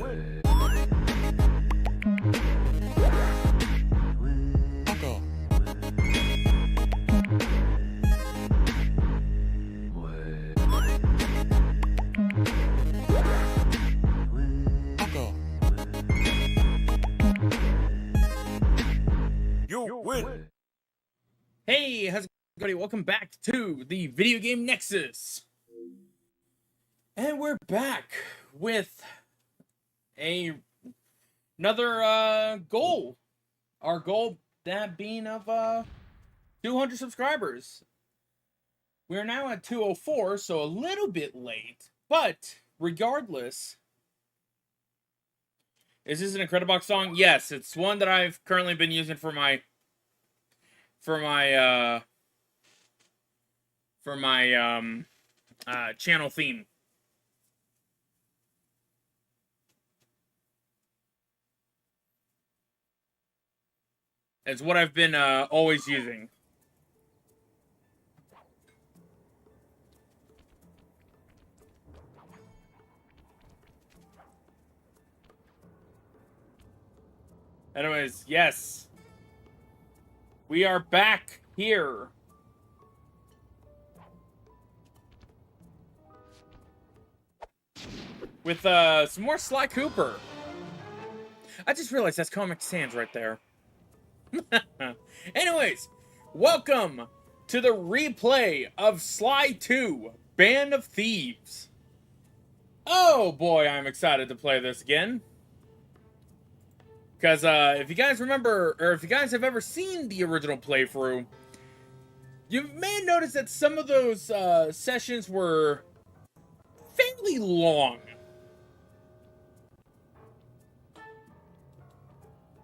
win. Uncle. Uncle. You win. Hey, how's it going? Welcome back to the Video Game Nexus. And we're back with another goal. Our goal, that being of 200 subscribers. We're now at 204, so a little bit late. But regardless, is this an Incredibox song? Yes, it's one that I've currently been using for my channel theme. It's what I've been always using. Anyways, yes. We are back here. With some more Sly Cooper. I just realized that's Comic Sans right there. Anyways, welcome to the replay of Sly 2, Band of Thieves. Oh boy, I'm excited to play this again. Because if you guys remember, or if you guys have ever seen the original playthrough, you may have noticed that some of those sessions were fairly long.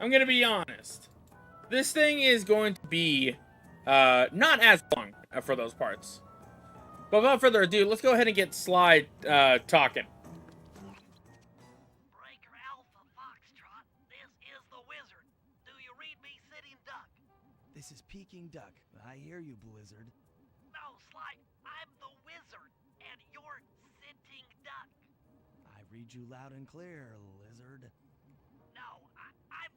I'm going to be honest. This thing is going to be not as long for those parts. But without further ado, let's go ahead and get Sly talking. Breaker Alpha Foxtrot, this is the Wizard. Do you read me, Sitting Duck? This is Peking Duck. I hear you, Blizzard. No, Sly, I'm the Wizard, and you're Sitting Duck. I read you loud and clear, Lizard. No, I'm...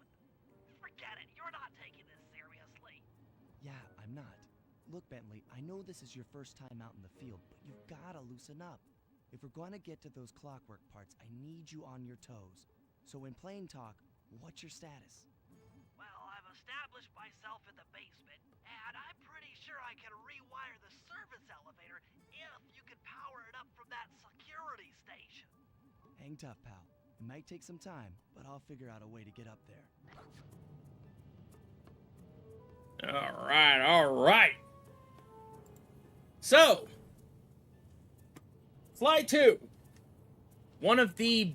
Forget it, you're not taking this seriously. Yeah, I'm not. Look, Bentley, I know this is your first time out in the field, but you've gotta loosen up. If we're going to get to those clockwork parts, I need you on your toes. So in plain talk, what's your status? Well, I've established myself in the basement, and I'm pretty sure I can rewire the service elevator if you can power it up from that security station. Hang tough, pal. It might take some time, but I'll figure out a way to get up there. All right. So, Sly 2. One of the...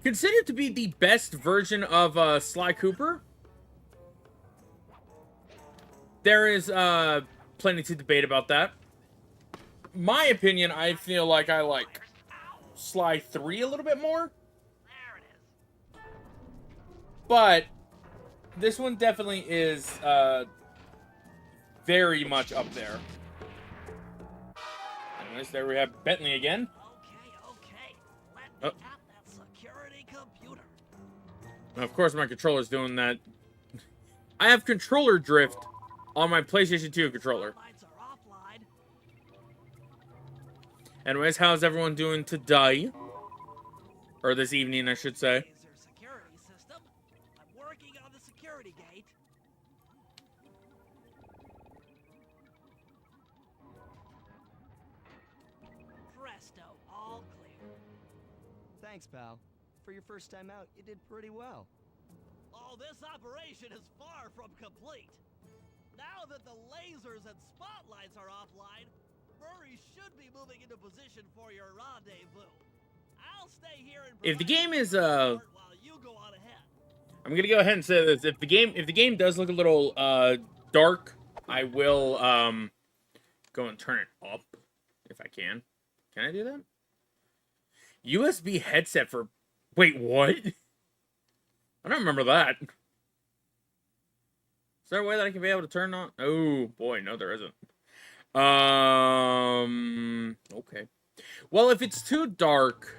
considered to be the best version of Sly Cooper. There is plenty to debate about that. My opinion, I feel like I like Sly 3 a little bit more. There it is. But this one definitely is very much up there. Anyways, there we have Bentley again. Okay. Let me tap that security computer. Of course, my controller's doing that. I have controller drift on my PlayStation 2 controller. Lights are offline. Anyways, how's everyone doing today? Or this evening, I should say. Laser security system. I'm working on the security gate. Presto, all clear. Thanks, pal. For your first time out, you did pretty well. Oh, this operation is far from complete. Now that the lasers and spotlights are offline, Murray should be moving into position for your rendezvous. I'll stay here and If the provide game is while you go on ahead. I'm gonna go ahead and say this. If the game does look a little dark, I will go and turn it up if I can. Can I do that? USB headset for... Wait, what? I don't remember that. Is there a way that I can be able to turn on? Oh, boy, no, there isn't. Okay. Well, if it's too dark,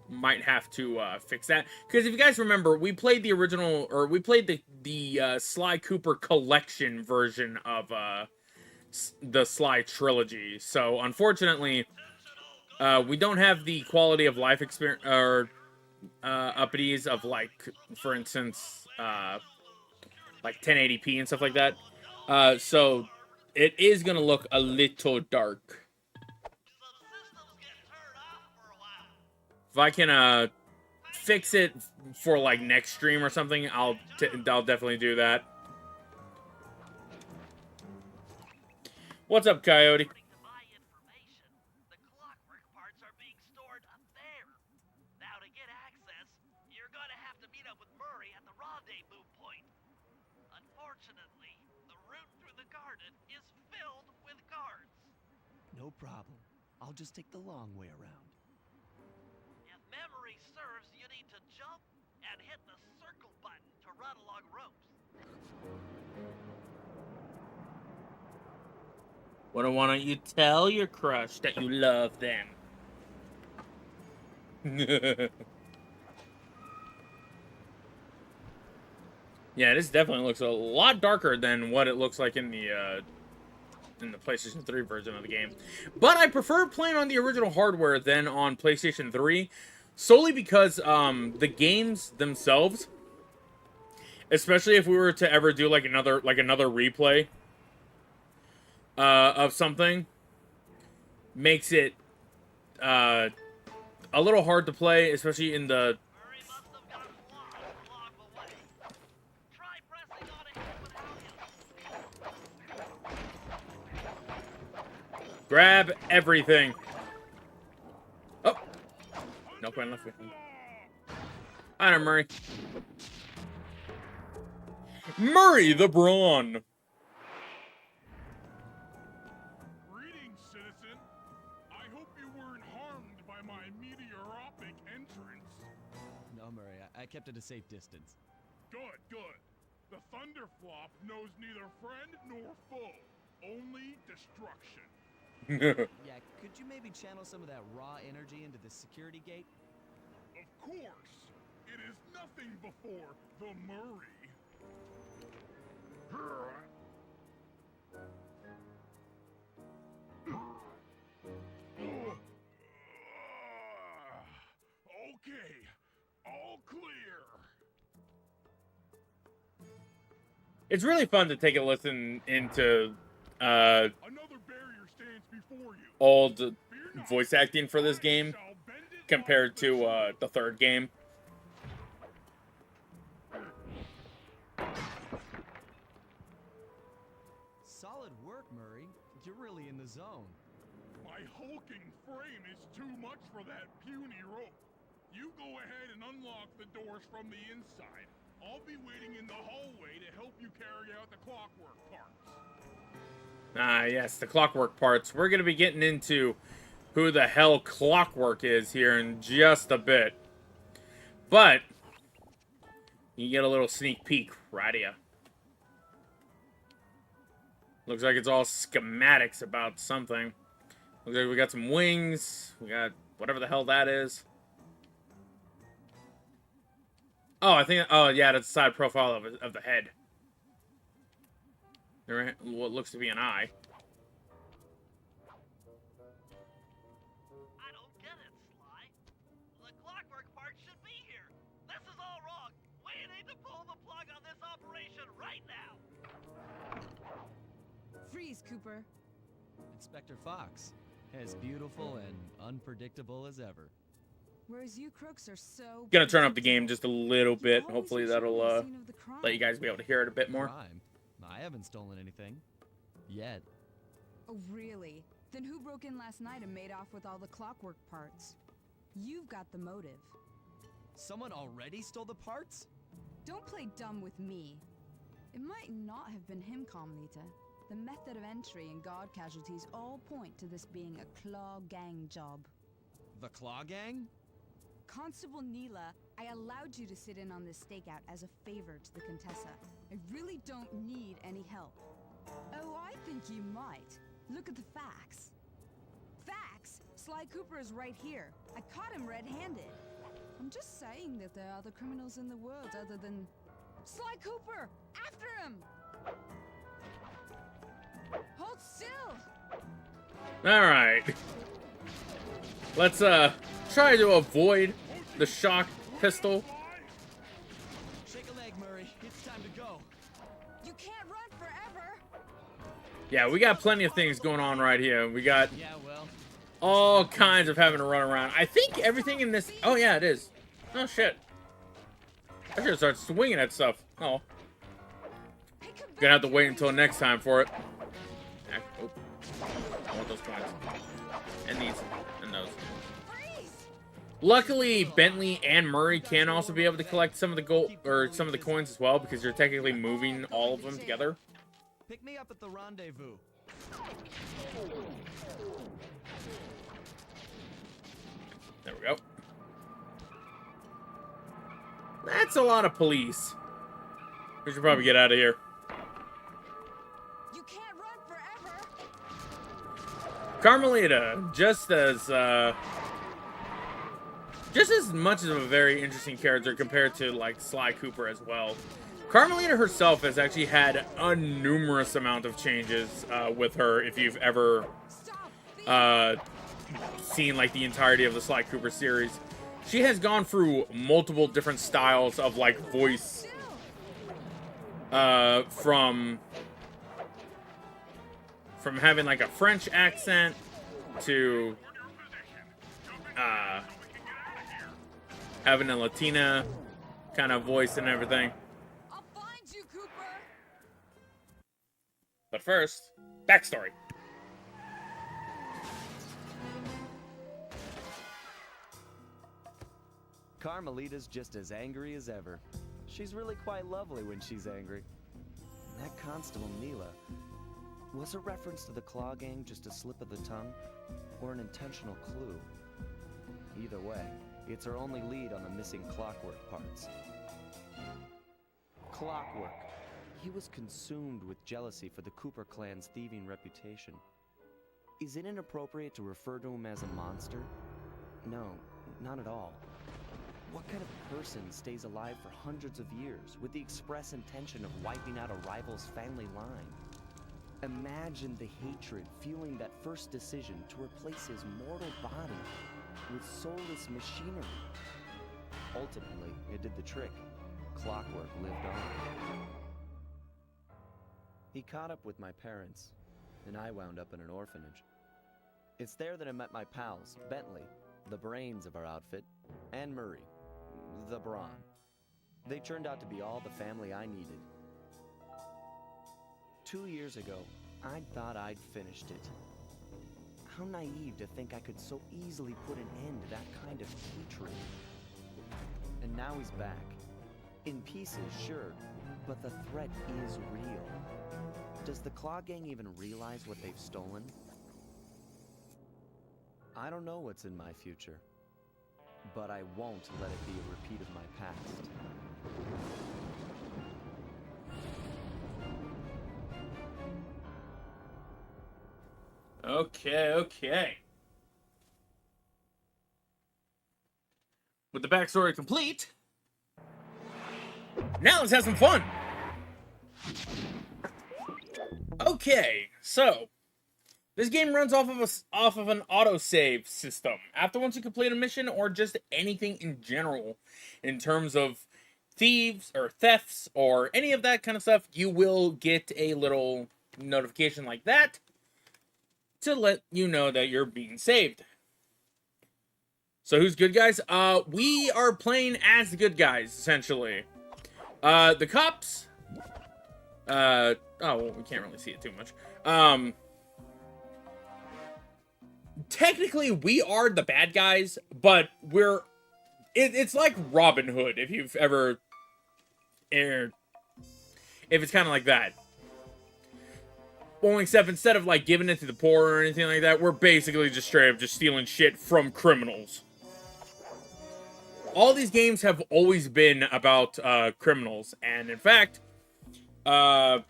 might have to fix that, because if you guys remember, we played the original, or we played the Sly Cooper collection version of the Sly trilogy. So unfortunately, we don't have the quality of life experience or uppities of, like, for instance, like 1080p and stuff like that. So it is gonna look a little dark. If I can fix it for, like, next stream or something, I'll definitely do that. What's up, Coyote? The clockwork parts are being stored up there. Now, to get access, you're gonna have to meet up with Murray at the rendezvous point. Unfortunately, the route through the garden is filled with guards. No problem. I'll just take the long way around. If memory serves, you need to jump and hit the circle button to run along ropes. Why don't you tell your crush that you love them? Yeah, this definitely looks a lot darker than what it looks like in the PlayStation 3 version of the game. But I prefer playing on the original hardware than on PlayStation 3, solely because the games themselves, especially if we were to ever do like another replay of something, makes it a little hard to play, especially in the Murray must have gotten lost along the way. Try pressing on ahead without him. grab everything. Oh, nope, I left it. I know, Murray. Murray the Brawn. Greetings, citizen. I hope you weren't harmed by my meteoropic entrance. No, Murray, I kept at a safe distance. Good, good. The Thunderflop knows neither friend nor foe, only destruction. Yeah, could you maybe channel some of that raw energy into the security gate? Of course, it is nothing before the Murray. Okay, all clear. It's really fun to take a listen into Another barrier stands before you. old Fear not, voice acting for this I game shall bend it compared like to the the third game. Solid work, Murray. You're really in the zone. My hulking frame is too much for that puny rope. You go ahead and unlock the doors from the inside. I'll be waiting in the hallway to help you carry out the clockwork parts. Ah, yes, the Clockwork parts. We're going to be getting into who the hell Clockwork is here in just a bit. But you get a little sneak peek right here. Looks like it's all schematics about something. Looks like we got some wings. We got whatever the hell that is. Oh, I think... Oh, yeah, that's the side profile of the head. There, what looks to be an eye. I don't get it, Sly. The clockwork part should be here. This is all wrong. We need to pull the plug on this operation right now. Freeze, Cooper. Inspector Fox, as beautiful and unpredictable as ever. Whereas you crooks are so... Gonna turn up the game just a little You bit. always Hopefully return that'll to the scene of the crime. let you guys be able to hear it a bit more. Crime? I haven't stolen anything. Yet. Oh, really? Then who broke in last night and made off with all the clockwork parts? You've got the motive. Someone already stole the parts? Don't play dumb with me. It might not have been him, Carmelita. The method of entry and guard casualties all point to this being a Claw Gang job. The Claw Gang? Constable Neela, I allowed you to sit in on this stakeout as a favor to the Contessa. I really don't need any help. Oh, I think you might. Look at the facts. Facts? Sly Cooper is right here. I caught him red-handed. I'm just saying that there are other criminals in the world other than Sly Cooper. After him. Hold still. All right. Let's try to avoid the shock pistol. Shake a leg, Murray. It's time to go. You can't run forever. Yeah, we got plenty of things going on right here. We got Yeah, well. all kinds of having to run around. I think everything in this... Oh, yeah, it is. Oh, shit. I should start swinging at stuff. Oh. Gonna have to wait until next time for it. Oh. I want those coins. And these. And those. Luckily, Bentley and Murray can also be able to collect some of the gold or some of the coins as well, because you're technically moving all of them together. Pick me up at the rendezvous. There we go. That's a lot of police. We should probably get out of here. You can't run forever. Carmelita, just as much of a very interesting character compared to like Sly Cooper as well. Carmelita herself has actually had a numerous amount of changes with her. If you've ever seen like the entirety of the Sly Cooper series, she has gone through multiple different styles of like voice, from having like a French accent to having a Latina kind of voice and everything. I'll find you, Cooper. But first, backstory. Carmelita's just as angry as ever. She's really quite lovely when she's angry. And that Constable Neela, was a reference to the Claw Gang just a slip of the tongue, or an intentional clue? Either way, it's her only lead on the missing Clockwork parts. Clockwork. He was consumed with jealousy for the Cooper clan's thieving reputation. Is it inappropriate to refer to him as a monster? No, not at all. What kind of person stays alive for hundreds of years with the express intention of wiping out a rival's family line? Imagine the hatred fueling that first decision to replace his mortal body with soulless machinery. Ultimately, it did the trick. Clockwork lived on. He caught up with my parents, and I wound up in an orphanage. It's there that I met my pals, Bentley, the brains of our outfit, and Murray, the brawn. They turned out to be all the family I needed. 2 years ago, I thought I'd finished it. How naive to think I could so easily put an end to that kind of hatred. And now he's back. In pieces, sure, but the threat is real. Does the Claw Gang even realize what they've stolen? I don't know what's in my future, but I won't let it be a repeat of my past. Okay. With the backstory complete, now let's have some fun. Okay, so this game runs off of an autosave system. After once you complete a mission or just anything in general, in terms of thieves or thefts or any of that kind of stuff, you will get a little notification like that to let you know that you're being saved. So who's good guys? We are playing as the good guys, essentially. The cops... oh, well, we can't really see it too much. Technically, we are the bad guys, but we're... It's like Robin Hood, if you've ever... If it's kind of like that. Only except instead of, like, giving it to the poor or anything like that, we're basically just straight up just stealing shit from criminals. All these games have always been about criminals, and in fact, we're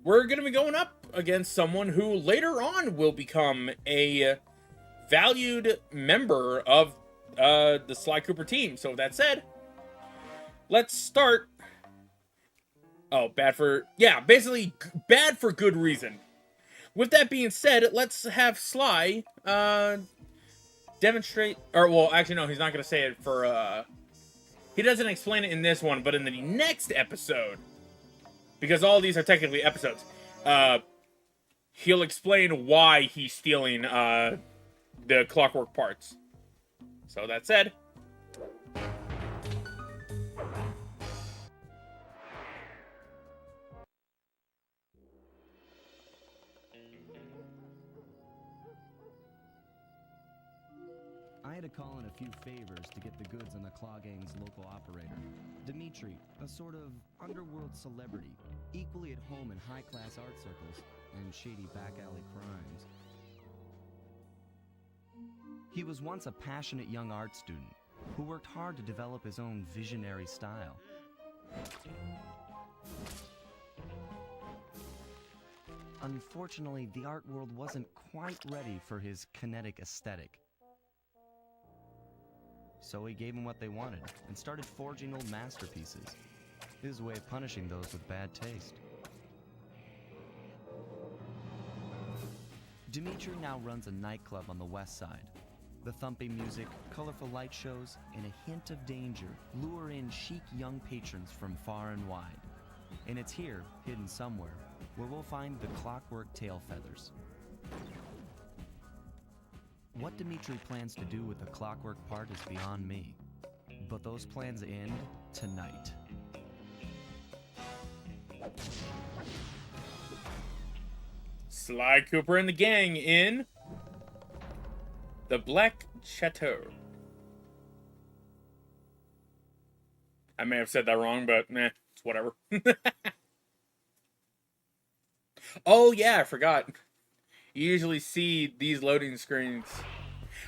going to be going up against someone who later on will become a valued member of the Sly Cooper team. So with that said, let's start. Oh, basically bad for good reason. With that being said, let's have Sly demonstrate, or well, actually no, he's not gonna say it for he doesn't explain it in this one, but in the next episode, because all these are technically episodes, he'll explain why he's stealing the clockwork parts. So that said, I had to call in a few favors to get the goods on the Claw Gang's local operator, Dimitri, a sort of underworld celebrity, equally at home in high-class art circles and shady back-alley crimes. He was once a passionate young art student who worked hard to develop his own visionary style. Unfortunately, the art world wasn't quite ready for his kinetic aesthetic. So he gave them what they wanted and started forging old masterpieces. His way of punishing those with bad taste. Dimitri now runs a nightclub on the west side. The thumping music, colorful light shows, and a hint of danger lure in chic young patrons from far and wide. And it's here, hidden somewhere, where we'll find the clockwork tail feathers. What Dimitri plans to do with the clockwork part is beyond me. But those plans end tonight. Sly Cooper and the gang in the Black Chateau. I may have said that wrong, but it's whatever. Oh yeah, I forgot. You usually see these loading screens.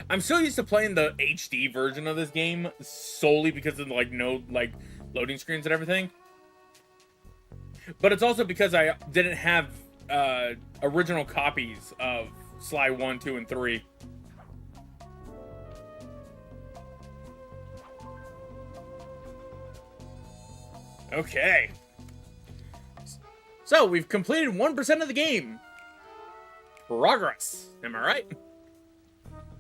I'm so used to playing the HD version of this game solely because of no loading screens and everything. But it's also because I didn't have original copies of Sly 1, 2, and 3. Okay. So, we've completed 1% of the game. Progress. Am I right?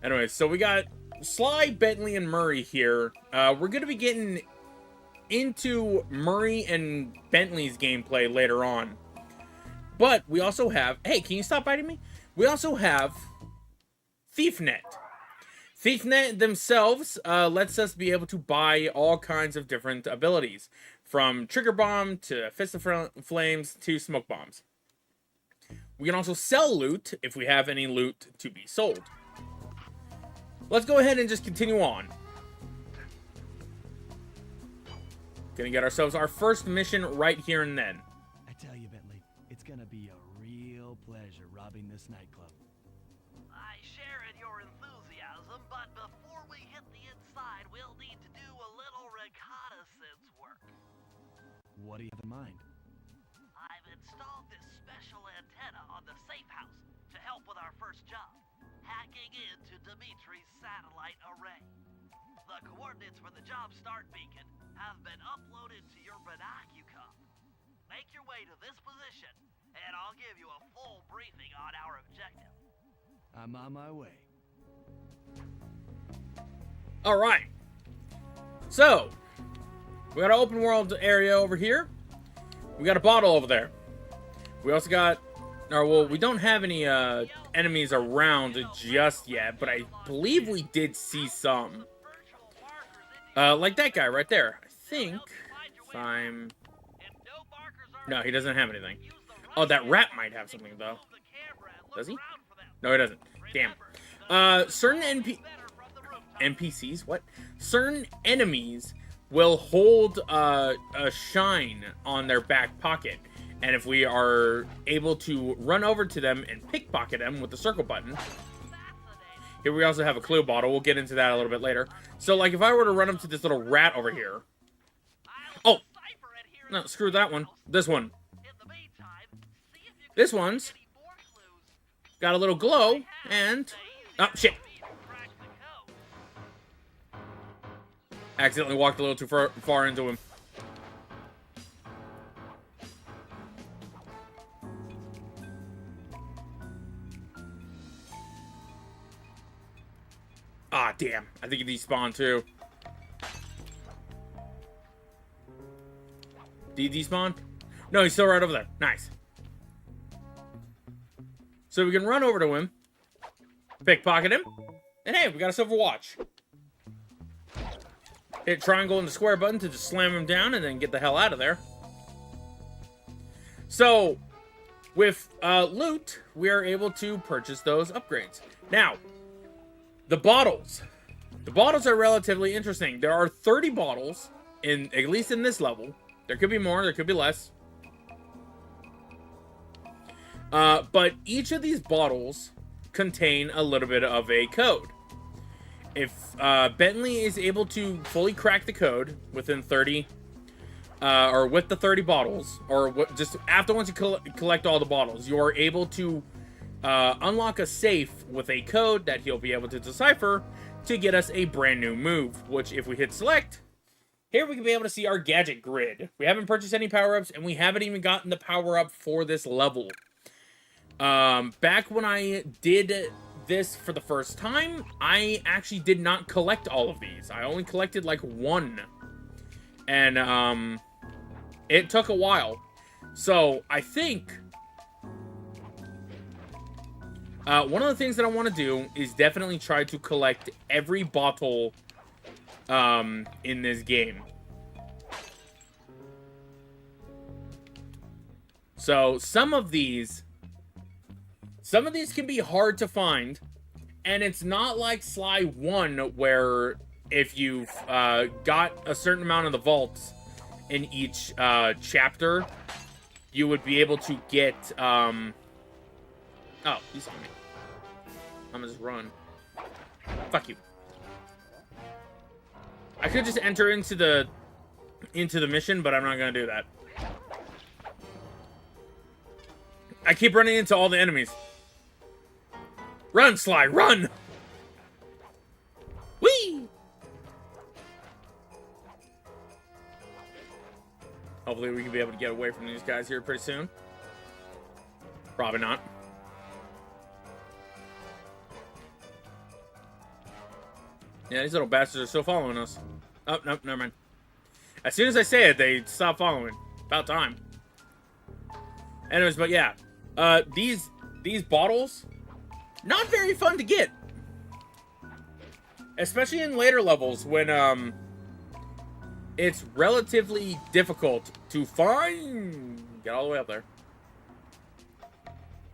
Anyway, so we got Sly, Bentley, and Murray here. We're going to be getting into Murray and Bentley's gameplay later on. But we also have... Hey, can you stop biting me? We also have ThiefNet. ThiefNet themselves lets us be able to buy all kinds of different abilities. From Trigger Bomb to Fist of Flames to Smoke Bombs. We can also sell loot if we have any loot to be sold. Let's go ahead and just continue on. Gonna get ourselves our first mission right here and then. I tell you, Bentley, it's gonna be a real pleasure robbing this nightclub. I share in your enthusiasm, but before we hit the inside, we'll need to do a little reconnaissance work. What do you have in mind? I've installed this special antenna on the safe house to help with our first job, hacking into Dimitri's satellite array. The coordinates for the job start beacon have been uploaded to your binocular. Make your way to this position, and I'll give you a full briefing on our objective. I'm on my way. All right. So, we got an open world area over here. We got a bottle over there. We also got... Or, well, we don't have any enemies around just yet, but I believe we did see some. Like that guy right there. I think if I'm... No, he doesn't have anything. Oh, that rat might have something, though. Does he? No, he doesn't. Damn. Certain NPCs? What? Certain enemies will hold a shine on their back pocket. And if we are able to run over to them and pickpocket them with the circle button. Here we also have a clue bottle. We'll get into that a little bit later. So, like, if I were to run up to this little rat over here. Oh! No, screw that one. This one. This one's got a little glow and... Oh, shit. Accidentally walked a little too far into him. Ah, damn. I think he despawned too. Did he despawn? No, he's still right over there. Nice. So we can run over to him, pickpocket him, and hey, we got a silver watch. Hit triangle and the square button to just slam him down and then get the hell out of there. So, with loot, we are able to purchase those upgrades. Now, the bottles. The bottles are relatively interesting. There are 30 bottles, at least in this level. There could be more, there could be less. But each of these bottles contain a little bit of a code. If Bentley is able to fully crack the code within 30, or with the 30 bottles, or just after once you collect all the bottles, you are able to unlock a safe with a code that he'll be able to decipher to get us a brand new move, which if we hit select, here we can be able to see our gadget grid. We haven't purchased any power-ups, and we haven't even gotten the power-up for this level. Back when I did this for the first time, I actually did not collect all of these. I only collected like one. And, it took a while. So, I think one of the things that I want to do is definitely try to collect every bottle in this game. So, some of these can be hard to find, and it's not like Sly 1, where if you've got a certain amount of the vaults in each chapter, you would be able to get, oh, he's on me. I'm gonna just run. Fuck you. I could just enter into the mission, but I'm not gonna do that. I keep running into all the enemies. Run, Sly, run! Whee! Hopefully we can be able to get away from these guys here pretty soon. Probably not. Yeah, these little bastards are still following us. Oh, nope, never mind. As soon as I say it, they stop following. About time. Anyways, but yeah. These bottles, not very fun to get. Especially in later levels when, it's relatively difficult to find. Get all the way up there.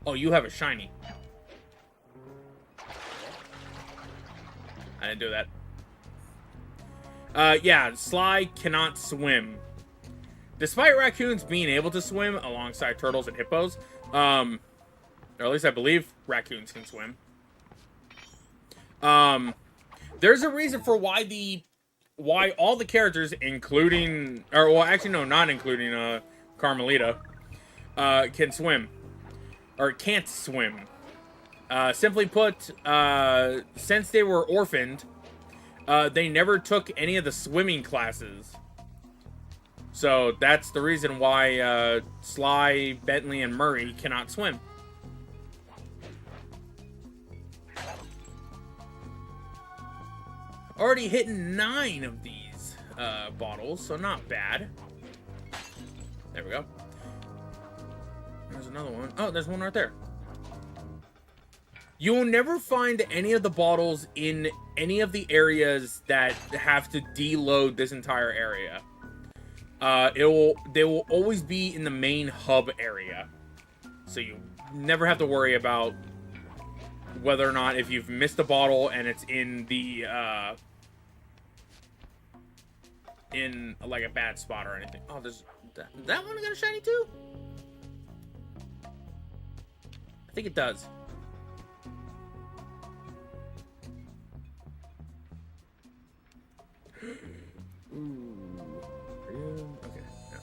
Oh, you have a shiny. I didn't do that. Yeah, Sly cannot swim. Despite raccoons being able to swim alongside turtles and hippos, or at least I believe raccoons can swim. There's a reason for why all the characters, including, or well, actually no, not including Carmelita, can swim or can't swim. Simply put, since they were orphaned, they never took any of the swimming classes. So that's the reason why Sly, Bentley, and Murray cannot swim. Already hitting 9 of these bottles, so not bad. There we go. There's another one. Oh, there's one right there. You will never find any of the bottles in any of the areas that have to deload this entire area. They will always be in the main hub area. So you never have to worry about whether or not if you've missed a bottle and it's in the, in like a bad spot or anything. Oh, there's that one got a shiny too? I think it does. Ooh. Okay. No.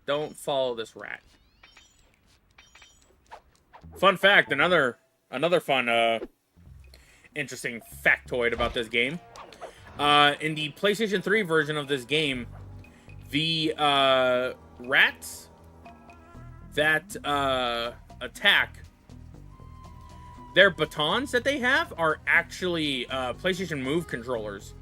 Don't follow this rat. Fun fact, another fun interesting factoid about this game. In the PlayStation 3 version of this game, the rats that attack, their batons that they have are actually PlayStation Move controllers.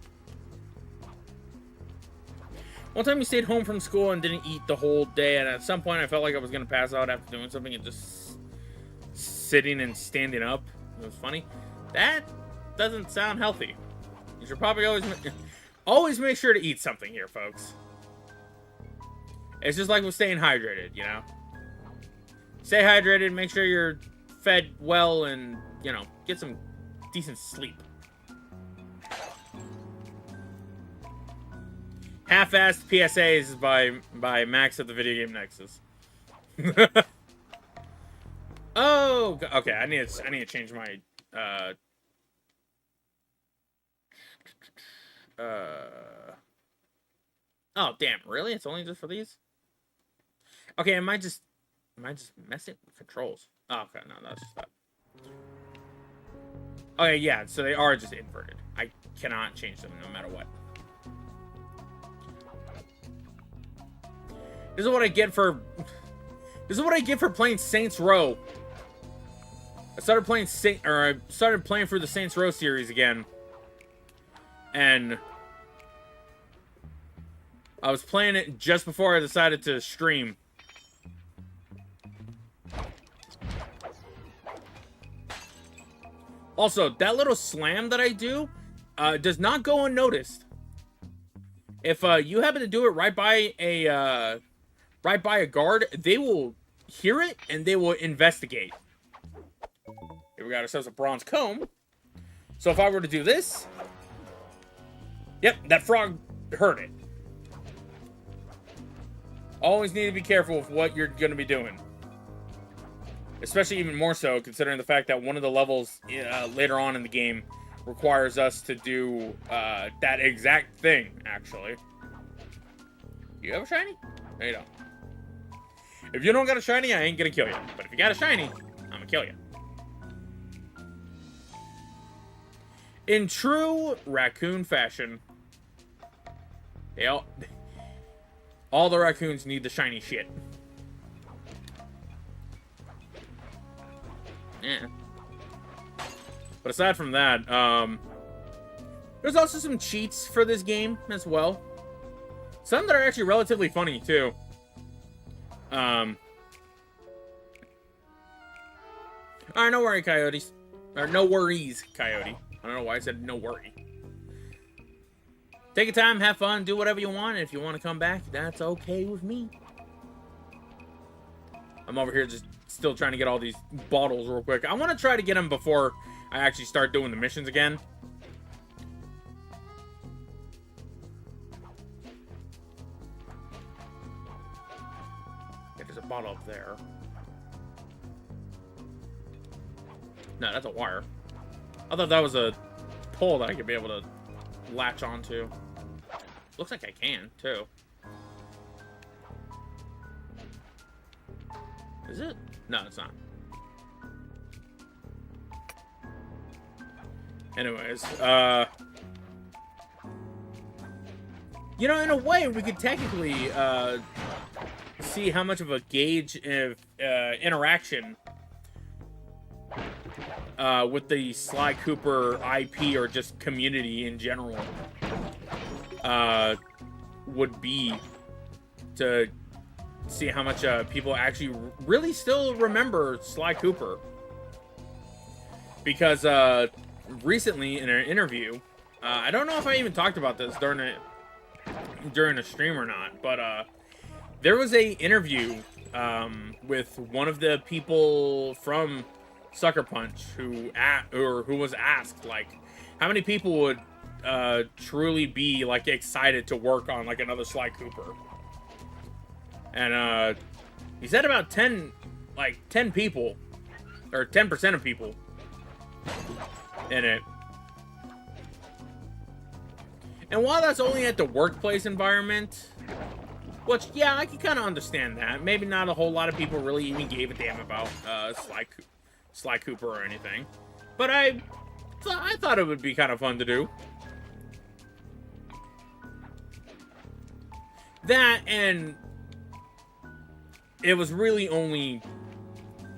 One time we stayed home from school and didn't eat the whole day, and at some point I felt like I was going to pass out after doing something and just sitting and standing up. It was funny. That doesn't sound healthy. You should probably always make sure to eat something here, folks. It's just like with staying hydrated, you know? Stay hydrated, make sure you're fed well, and, you know, get some decent sleep. Half-assed PSAs by Max of the Video Game Nexus. Oh, okay. I need to change my oh, damn, really? It's only just for these? Okay, am I just messing with controls? Oh, okay, no, that's just that. Okay, yeah, so they are just inverted. I cannot change them no matter what. This is what I get for playing Saints Row. I started playing for the Saints Row series again. And I was playing it just before I decided to stream. Also, that little slam that I do does not go unnoticed. If you happen to do it right by a guard, they will hear it and they will investigate. Here we got ourselves a bronze comb. So if I were to do this, yep, that frog heard it. Always need to be careful with what you're going to be doing. Especially even more so, considering the fact that one of the levels later on in the game requires us to do that exact thing, actually. You have a shiny? No, you don't. If you don't got a shiny, I ain't gonna kill you. But if you got a shiny, I'm gonna kill you. In true raccoon fashion, all the raccoons need the shiny shit. Yeah. But aside from that, there's also some cheats for this game as well. Some that are actually relatively funny, too. Alright, no worry, coyotes. Or no worries, coyote. I don't know why I said no worry. Take your time, have fun, do whatever you want. And if you want to come back, that's okay with me. I'm over here just still trying to get all these bottles real quick. I want to try to get them before I actually start doing the missions again. Yeah, there's a bottle up there. No, that's a wire. I thought that was a pole that I could be able to latch onto. Looks like I can, too. Is it? No, it's not. Anyways, you know, in a way, we could technically see how much of a gauge of interaction with the Sly Cooper IP or just community in general would be to see how much people actually really still remember Sly Cooper. Because recently in an interview, I don't know if I even talked about this during a stream or not, but there was a interview with one of the people from Sucker Punch who was asked, like, how many people would truly be like excited to work on like another Sly Cooper. And he said about 10 people, or 10% of people in it. And while that's only at the workplace environment, which, yeah, I can kind of understand that. Maybe not a whole lot of people really even gave a damn about Sly Cooper or anything. But I I thought it would be kind of fun to do. That, and it was really only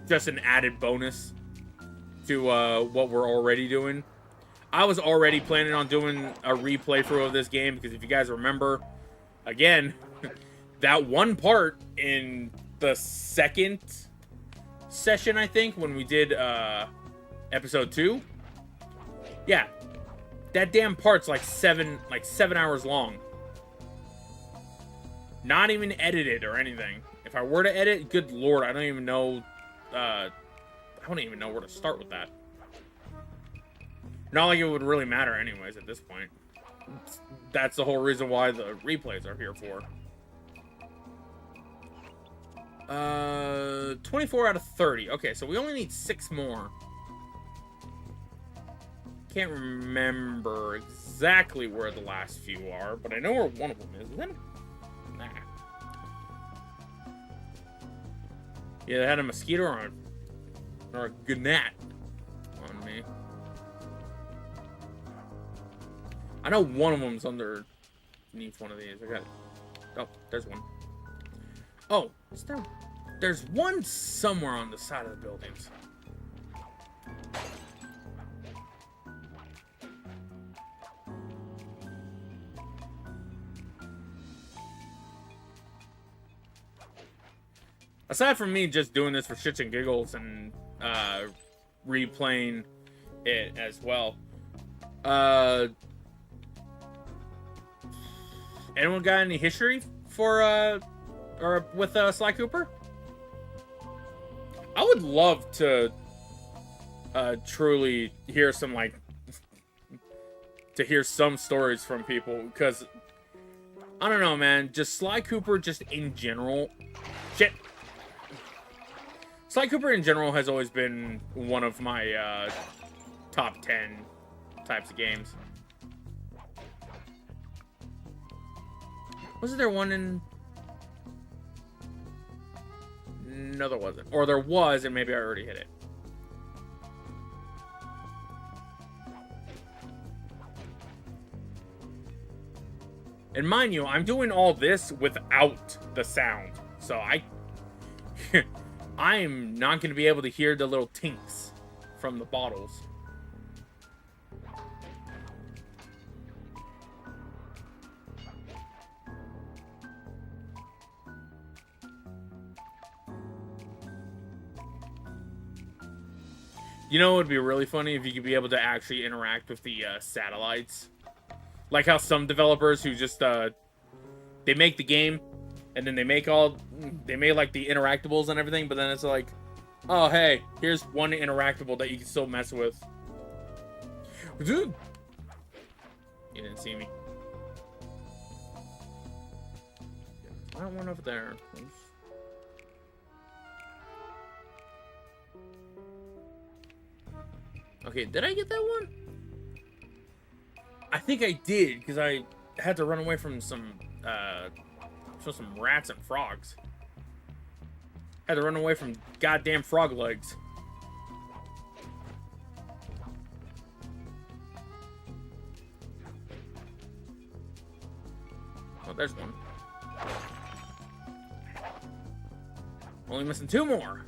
just an added bonus to what we're already doing. I was already planning on doing a replay through of this game, because if you guys remember, again, that one part in the second session, I think, when we did episode 2, yeah, that damn part's like 7 hours long. Not even edited or anything. If I were to edit, good lord, I don't even know where to start with that. Not like it would really matter anyways at this point. That's the whole reason why the replays are here for. 24 out of 30. Okay, so we only need 6 more. Can't remember exactly where the last few are, but I know where one of them is. Is that nah. Yeah, they had a mosquito or a gnat on me. I know one of them's underneath one of these. I got it. Oh, there's one. Oh, there's one somewhere on the side of the buildings. Aside from me just doing this for shits and giggles and replaying it as well, anyone got any history for or with Sly Cooper? I would love to truly hear some some stories from people, because I don't know, man, just Sly Cooper just in general. Shit. Sly Cooper in general has always been one of my top 10 types of games. Wasn't there one in... No, there wasn't. Or there was, and maybe I already hit it. And mind you, I'm doing all this without the sound. So I'm not going to be able to hear the little tinks from the bottles. You know, it would be really funny if you could be able to actually interact with the satellites. Like how some developers who just, they make the game, and then they make like the interactables and everything, but then it's like, oh, hey, here's one interactable that you can still mess with. You didn't see me. That one over there. Okay, did I get that one? I think I did, because I had to run away from some rats and frogs. Had to run away from goddamn frog legs. Oh, there's one. Only missing 2 more.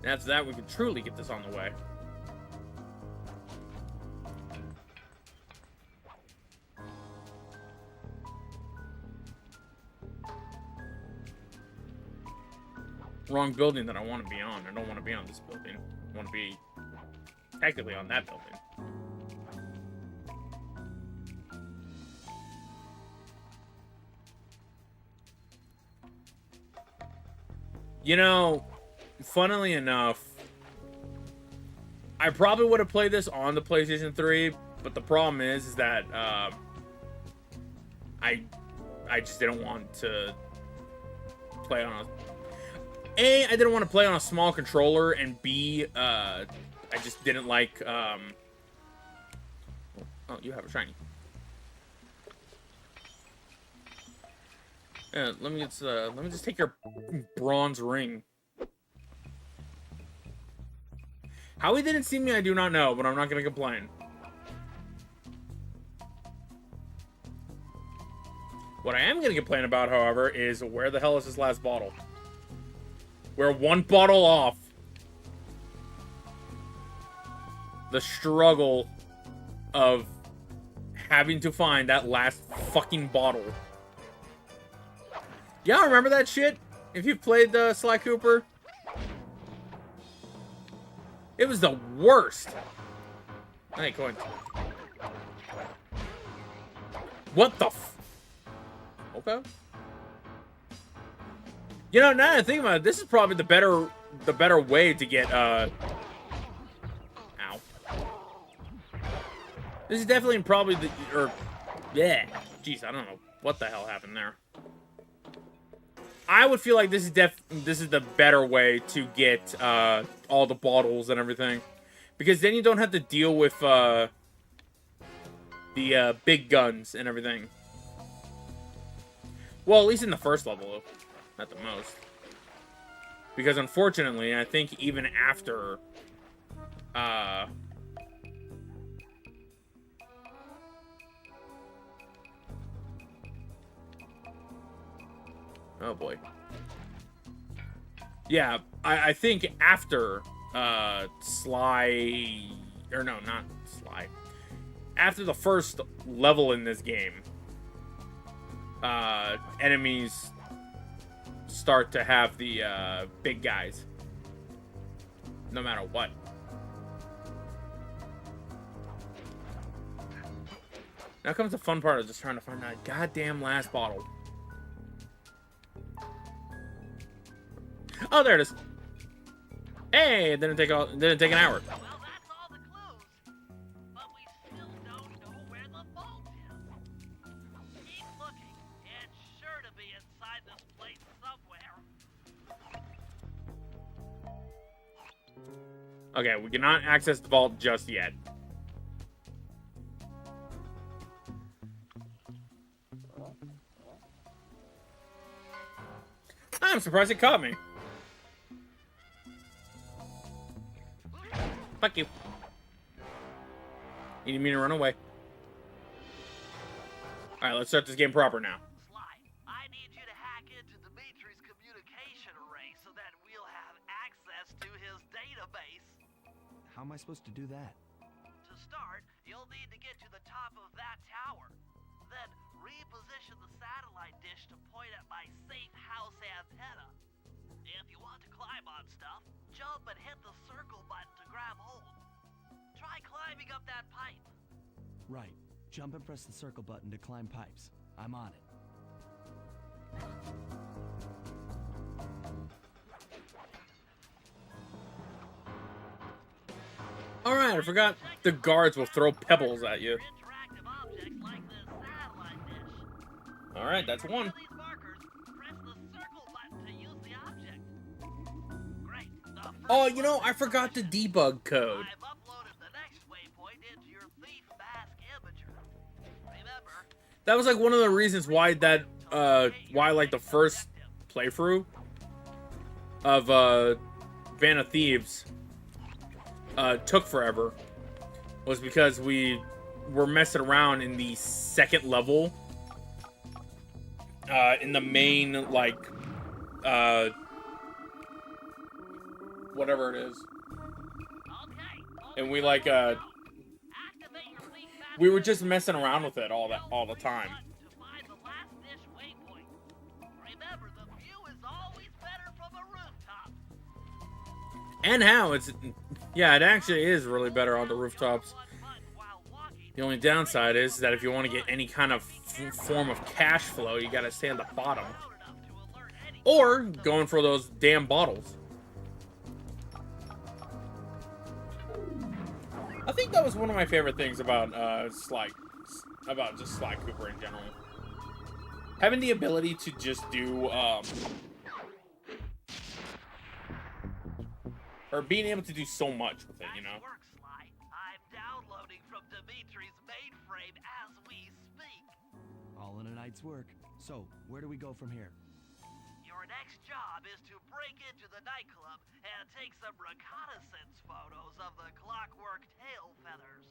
And after that, we can truly get this on the way. Wrong building that I want to be on. I don't want to be on this building. I want to be technically on that building. You know, funnily enough, I probably would have played this on the PlayStation 3, but the problem is that I just didn't want to play on I didn't want to play on a small controller, and B, I just didn't like, oh, you have a shiny. Yeah, let me just take your bronze ring. How he didn't see me, I do not know, but I'm not going to complain. What I am going to complain about, however, is where the hell is this last bottle? We're one bottle off. The struggle of having to find that last fucking bottle. Y'all remember that shit? If you've played Sly Cooper? It was the worst. Hey, coin. What the f... Okay. You know, now that I think about it, this is probably the better way to get, Ow. This is definitely probably the... Yeah. Jeez, I don't know what the hell happened there. I would feel like this is the better way to get, all the bottles and everything. Because then you don't have to deal with, the, big guns and everything. Well, at least in the first level, at the most. Because unfortunately, I think even after, oh boy. Yeah, I think after, Sly, or no, not Sly. After the first level in this game, enemies start to have the big guys, no matter what. Now comes the fun part of just trying to find that goddamn last bottle. Oh, there it is. Hey, it didn't take an hour. Well, that's all the clues. But we still don't know where the vault is. Keep looking. It's sure to be inside this place somewhere. Okay, we cannot access the vault just yet. I'm surprised it caught me. Fuck you. You need me to run away. Alright, let's start this game proper now. Sly, I need you to hack into Dimitri's communication array so that we'll have access to his database. How am I supposed to do that? To start, you'll need to get to the top of that tower. Then reposition the satellite dish to point at my safe house antenna. If you want to climb on stuff, jump and hit the circle button to grab hold. Try climbing up that pipe. Right. Jump and press the circle button to climb pipes. I'm on it. Alright, I forgot the guards will throw pebbles at you. Interactive objects like this satellite dish. Alright, that's one. These markers, press the circle button to use the object. Great. The first Oh, you know, one I is forgot the selected. debug code. I've uploaded the next waypoint into your thief mask imager. Remember, That was like one of the reasons why that, why like the first playthrough of, Van of Thieves, took forever. Was because we were messing around in the second level. In the main, like, whatever it is. okay. And we like, Activate your thief mask we were just messing around with it all the time. to find the last dish waypoint. Remember, the view is always better from a rooftop. And how it's, yeah, it actually is really better on the rooftops. The only downside is that if you want to get any kind of form of cash flow, you gotta stay on the bottom. Or going for those damn bottles. I think that was one of my favorite things about just Sly Cooper in general. Having the ability to just do or being able to do so much with it, you know. Nice work, Sly. I'm downloading from Dimitri's mainframe as we speak. All in a night's work. So, where do we go from here? You're Your next job is to break into the nightclub and take some reconnaissance photos of the clockwork tail feathers.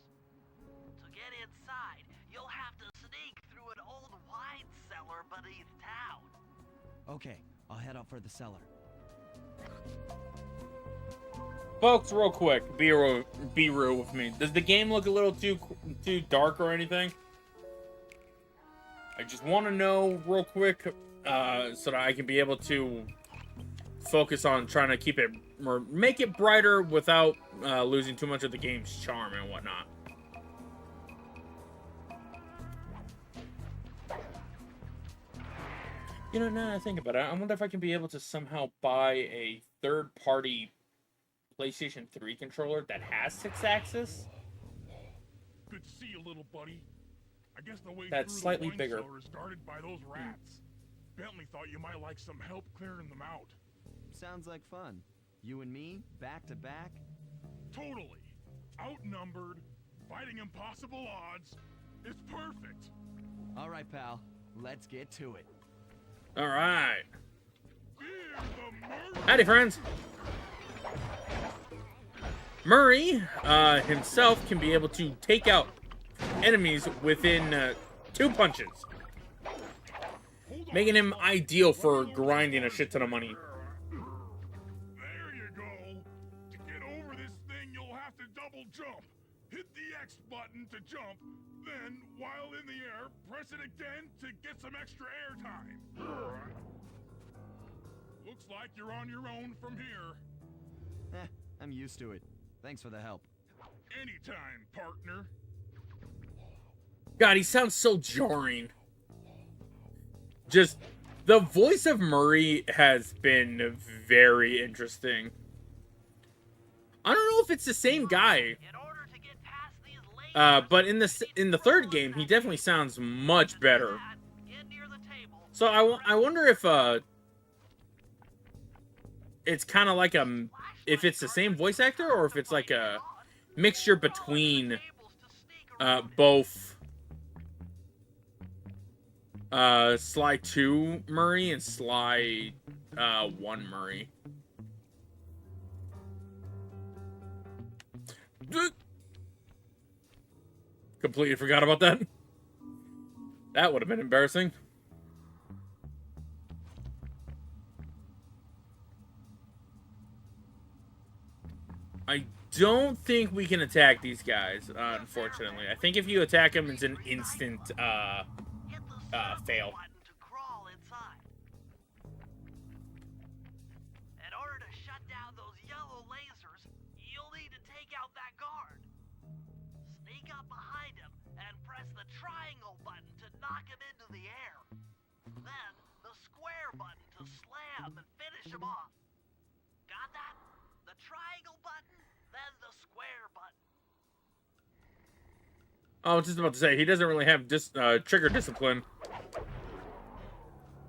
To get inside, you'll have to sneak through an old wine cellar beneath town. Okay, I'll head out for the cellar. Folks, real quick, be real with me. Does the game look a little too dark or anything? I just want to know real quick, so that I can be able to focus on trying to keep it or make it brighter without losing too much of the game's charm and whatnot. You know, now that I think about it, I wonder if I can be able to somehow buy a third-party PlayStation 3 controller that has 6-axis. Good to see you, little buddy. I guess the way That's through slightly the wine bigger. cellar is guarded by those rats. Bentley thought you might like some help clearing them out. Sounds like fun. You and me, back to back? Totally. Outnumbered, fighting impossible odds. It's perfect. All right, pal. Let's get to it. All right. Fear the murder. Howdy, friends. Murray himself can be able to take out enemies within 2 punches, making him ideal for grinding a shit ton of money. There you go. To get over this thing, you'll have to double jump. Hit the X button to jump, then, while in the air, press it again to get some extra air time. Looks like you're on your own from here. I'm used to it. Thanks for the help. Anytime, partner. God, he sounds so jarring. Just, the voice of Murray has been very interesting. I don't know if it's the same guy. In order to get past these lasers, But in the third game, he definitely sounds much better. get near the table. So I wonder if it's kind of like if it's the same voice actor or if it's like a mixture between both Sly 2 Murray and Sly 1 Murray. Completely forgot about that. That would have been embarrassing. I don't think we can attack these guys, unfortunately. I think if you attack them, it's an instant Hit the circle fail. button to crawl inside. In order to shut down those yellow lasers, you'll need to take out that guard. Sneak up behind him and press the triangle button to knock him into the air. Then the square button to slam and finish him off. Got that? The triangle button, then the square button. I was just about to say, he doesn't really have trigger discipline.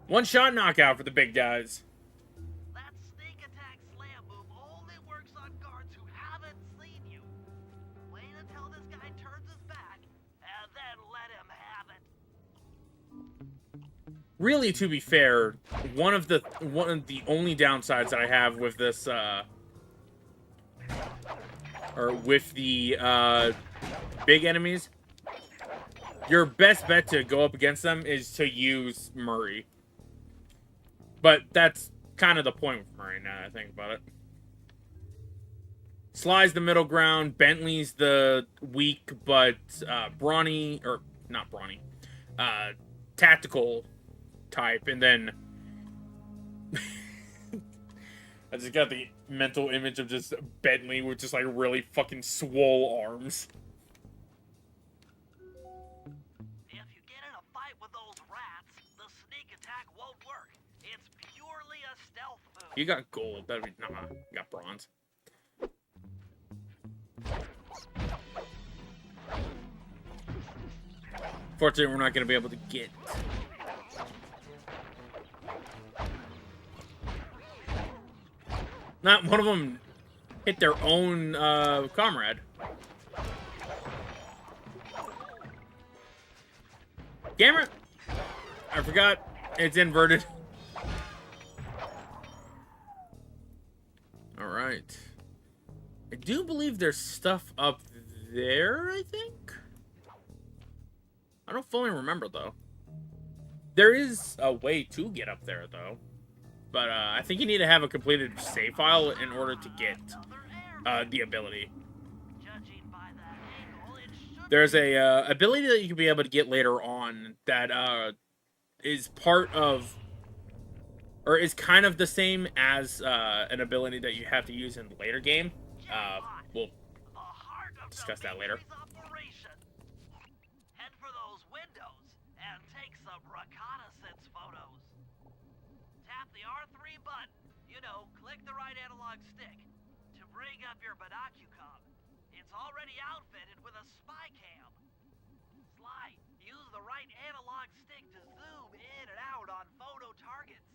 One-shot knockout for the big guys. That sneak attack slam move only works on guards who haven't seen you. Wait until this guy turns his back, and then let him have it. Really, to be fair, one of the only downsides that I have with this or with the big enemies, your best bet to go up against them is to use Murray. But that's kind of the point with Murray now that I think about it. Sly's the middle ground, Bentley's the weak but brawny, or not brawny, tactical type, and then I just got the mental image of just Bentley with just like really fucking swole arms. If you get in a fight with those rats, the sneak attack won't work. It's purely a stealth move. You got gold, that'd be nah, you got bronze. Fortunately, we're not gonna be able to get. Not one of them hit their own comrade. Camera! I forgot it's inverted. I do believe there's stuff up there, I think? I don't fully remember, though. There is a way to get up there, though. But I think you need to have a completed save file in order to get the ability. There's a ability that you can be able to get later on that is part of, or is kind of the same as an ability that you have to use in the later game. We'll discuss that later. Head for those windows and take some reconnaissance photos. Tap the R3 button, you know, click the right analog stick to bring up your binocucom. It's already outfitted with a spy cam. Sly, use the right analog stick to zoom in and out on photo targets.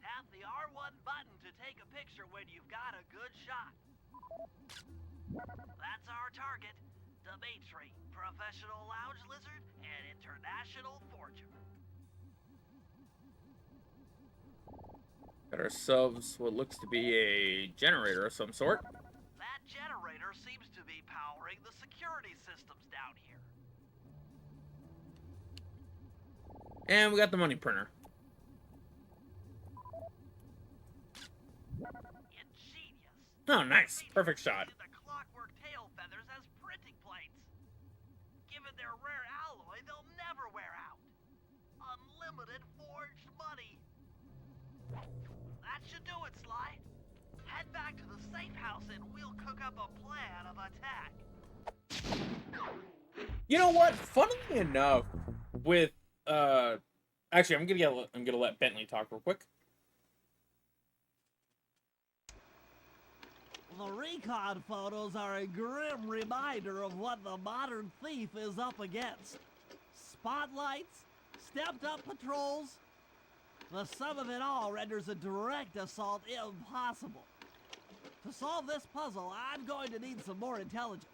Tap the R1 button to take a picture when you've got a good shot. That's our target, Dimitri, professional lounge lizard and international forger. Got ourselves what looks to be a generator of some sort. That generator seems to be powering the security systems down here. And we got the money printer. Ingenious. Oh, nice. Perfect shot. The clockwork tail feathers as printing plates. Given their rare alloy, they'll never wear out. Unlimited forged money. That should do it, Sly. Head back to the safe house and we'll cook up a plan of attack. You know what? Funnily enough, with actually, I'm gonna let Bentley talk real quick. The recon photos are a grim reminder of what the modern thief is up against. Spotlights, stepped-up patrols. The sum of it all renders a direct assault impossible. To solve this puzzle, I'm going to need some more intelligence.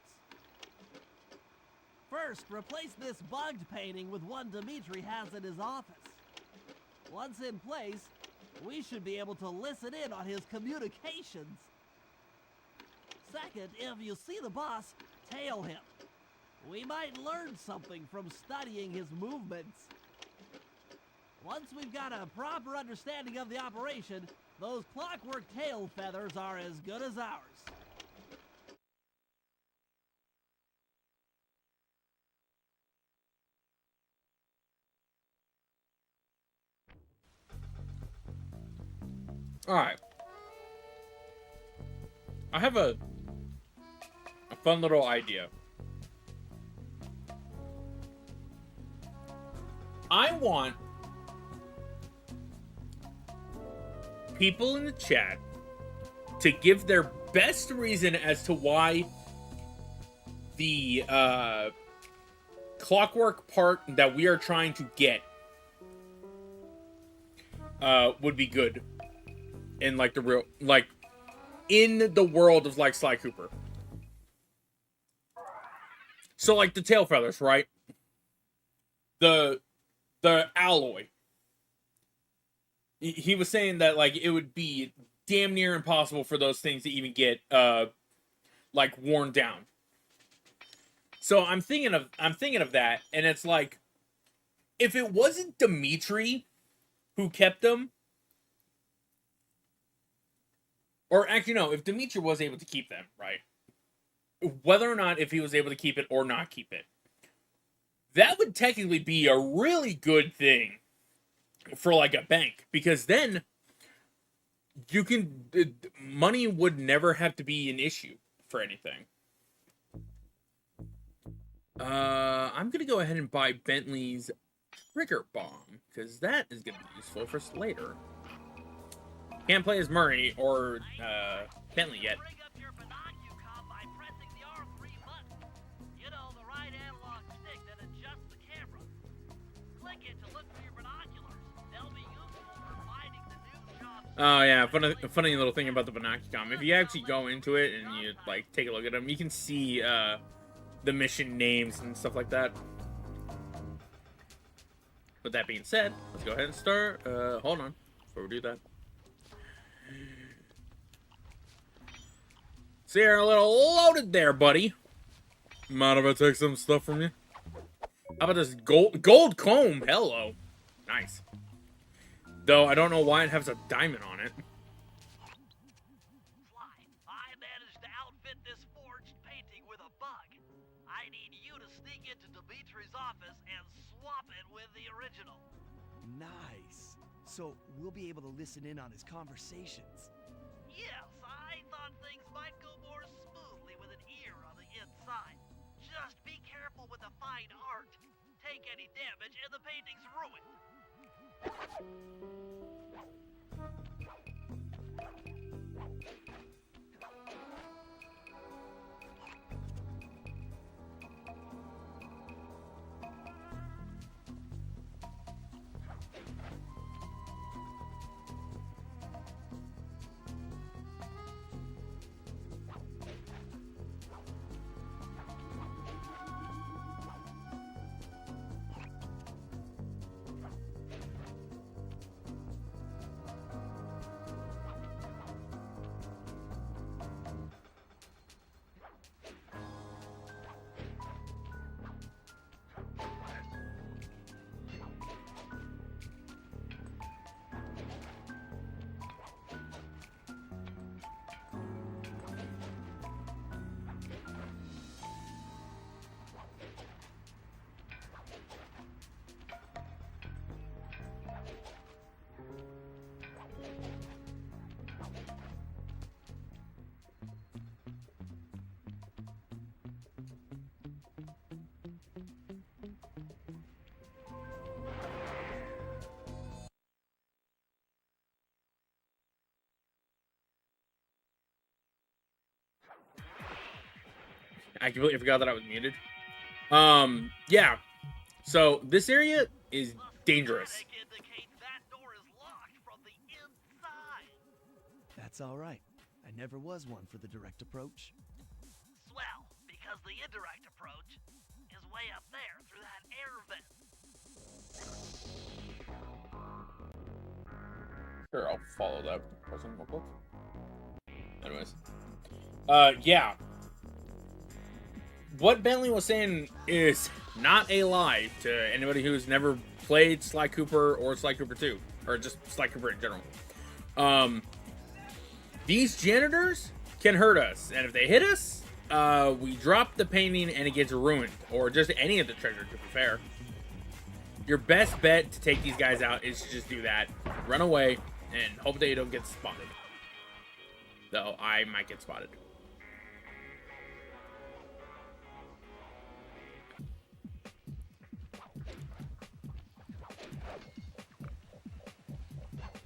First, replace this bugged painting with one Dimitri has in his office. Once in place, we should be able to listen in on his communications. Second, if you see the boss, tail him. We might learn something from studying his movements. Once we've got a proper understanding of the operation, those clockwork tail feathers are as good as ours. Alright. I have a fun little idea. I want people in the chat to give their best reason as to why the clockwork part that we are trying to get would be good in like the real, like in the world of like Sly Cooper. So like the tail feathers, right? The alloy. He was saying that like it would be damn near impossible for those things to even get like worn down. So I'm thinking of that, and it's like, if it wasn't Dimitri who kept them, or actually no, if Dimitri was able to keep them, right? Whether or not if he was able to keep it or not keep it, that would technically be a really good thing for like a bank, because then you can, money would never have to be an issue for anything. I'm gonna go ahead and buy Bentley's trigger bomb, because that is gonna be useful for us later. Can't play as Murray or Bentley yet. Bring up your binocucom by pressing the R3 button. You know, the right analog stick that adjusts the camera. Click it to look for your binoculars. They'll be useful for finding the new jobs. Oh yeah, funny little thing about the binocucom. If you actually go into it and you like take a look at them, you can see the mission names and stuff like that. With that being said, let's go ahead and start. Hold on, before we do that. So you're a little loaded there, buddy. Mind if I take some stuff from you? How about this gold comb? Hello. Nice. Though I don't know why it has a diamond on it. Sly, I managed to outfit this forged painting with a bug. I need you to sneak into Dimitri's office and swap it with the original. Nice. So we'll be able to listen in on his conversations. Yes, I thought things might go more smoothly with an ear on the inside. Just be careful with the fine art. Take any damage and the painting's ruined. I completely forgot that I was muted. Yeah. So this area is dangerous. Schematic indicates that door is locked from the inside. That's all right. I never was one for the direct approach. Swell, because the indirect approach is way up there through that air vent. Sure, I'll follow that person real quick. Anyways. Yeah. What Bentley was saying is not a lie to anybody who's never played Sly Cooper or Sly Cooper 2. Or just Sly Cooper in general. These janitors can hurt us. And if they hit us, we drop the painting and it gets ruined. Or just any of the treasure, to be fair. Your best bet to take these guys out is to just do that. Run away and hope that you don't get spotted. Though I might get spotted.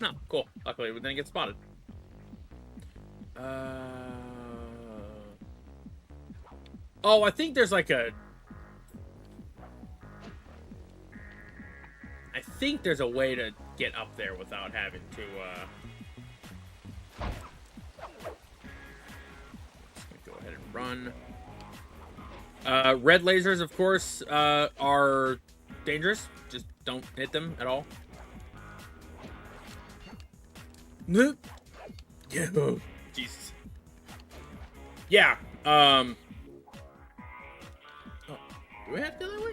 No, cool. Luckily, we didn't get spotted. Oh, I think there's like a... I think there's a way to get up there without having to, Just gonna go ahead and run. Red lasers, of course, are dangerous. Just don't hit them at all. Yeah. Jesus. Yeah. Oh, do we have to go that way?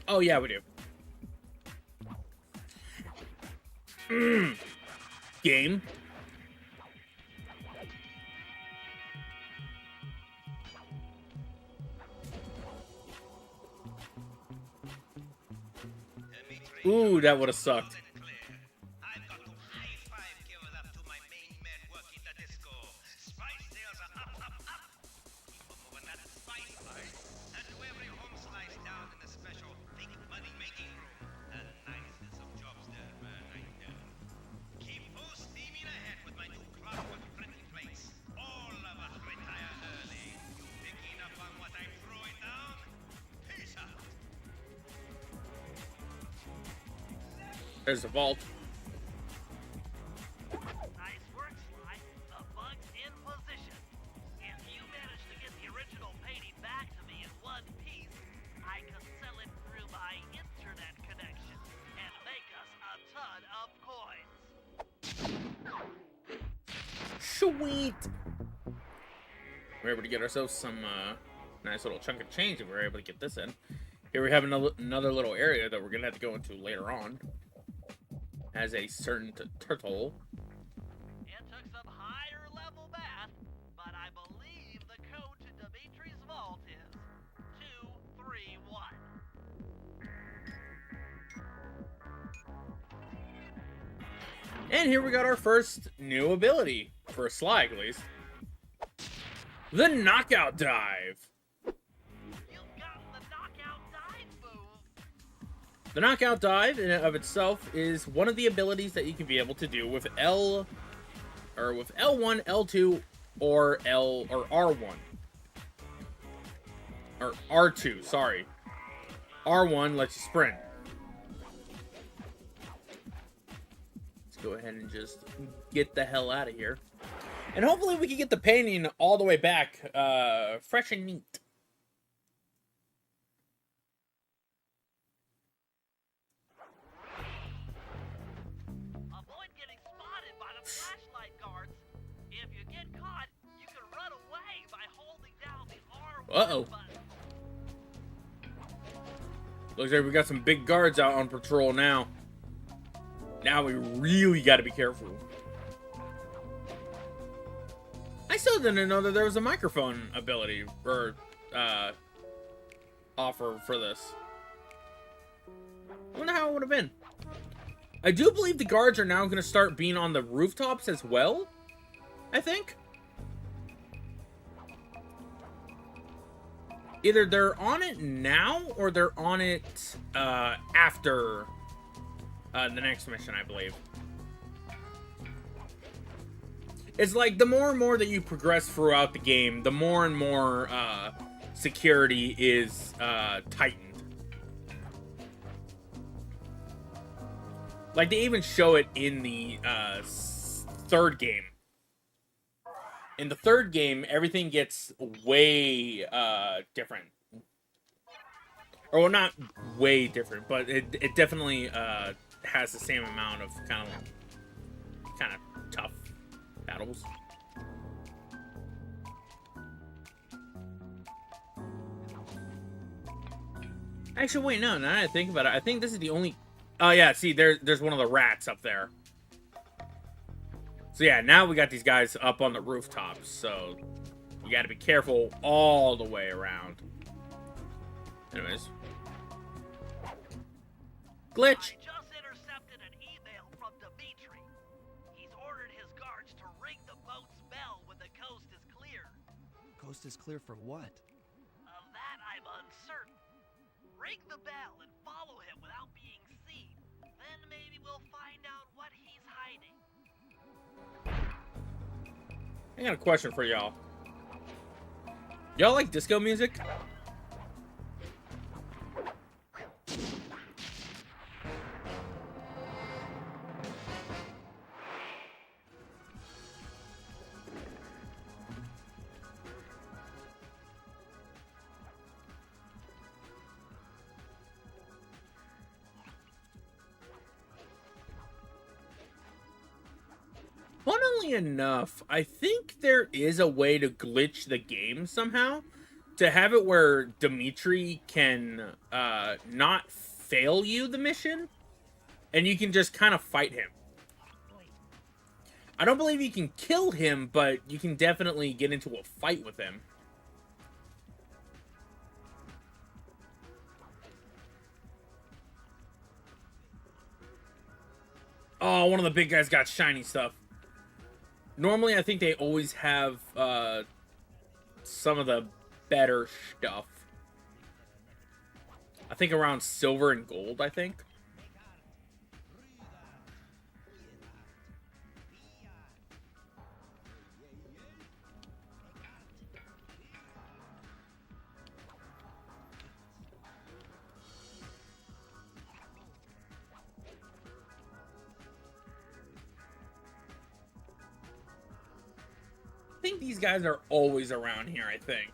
Oh yeah, we do. Game. Ooh, that would have sucked. There's the vault. Nice work, Sly. The bug's in position. If you manage to get the original painting back to me in one piece, I can sell it through my internet connection and make us a ton of coins. Sweet. We're able to get ourselves some nice little chunk of change if we're able to get this in. Here we have another little area that we're gonna have to go into later on. As a certain turtle. It took some higher level math, but I believe the code to Dimitri's vault is 231. And here we got our first new ability, for Sly at least. The Knockout Dive. You've got the knockout dive move. The Knockout Dive in and of itself is one of the abilities that you can be able to do with L1, L2, or R1. Or R2, sorry. R1 lets you sprint. Let's go ahead and just get the hell out of here. And hopefully we can get the painting all the way back, fresh and neat. Avoid getting spotted by the flashlight guards. If you get caught, you can run away by holding down the R1 Uh-oh. button. Looks like we got some big guards out on patrol now. Now we really got to be careful. I still didn't know that there was a microphone ability or offer for this. I wonder how it would have been. I do believe the guards are now going to start being on the rooftops as well. I think. Either they're on it now or they're on it after the next mission, I believe. It's like the more and more that you progress throughout the game, the more and more security is tightened. Like they even show it in the third game. In the third game, everything gets way different. Or well, not way different, but it definitely has the same amount of kind of tough battles. Actually, wait, no, now that I think about it, I think this is the only... Oh, yeah, see, there's one of the rats up there. So, yeah, now we got these guys up on the rooftops, so you gotta be careful all the way around. Anyways. Glitch! I just intercepted an email from Dimitri. He's ordered his guards to ring the boat's bell when the coast is clear. Coast is clear for what? Of that I'm uncertain. Ring the bell and follow him without being seen. Then maybe we'll find out what he's hiding. I got a question for y'all. Y'all like disco music? Funnily enough, I think there is a way to glitch the game somehow to have it where Dimitri can not fail you the mission and you can just kind of fight him. I don't believe you can kill him, but you can definitely get into a fight with him. Oh, one of the big guys got shiny stuff. Normally, I think they always have some of the better stuff. I think around silver and gold, I think. I think these guys are always around here, I think.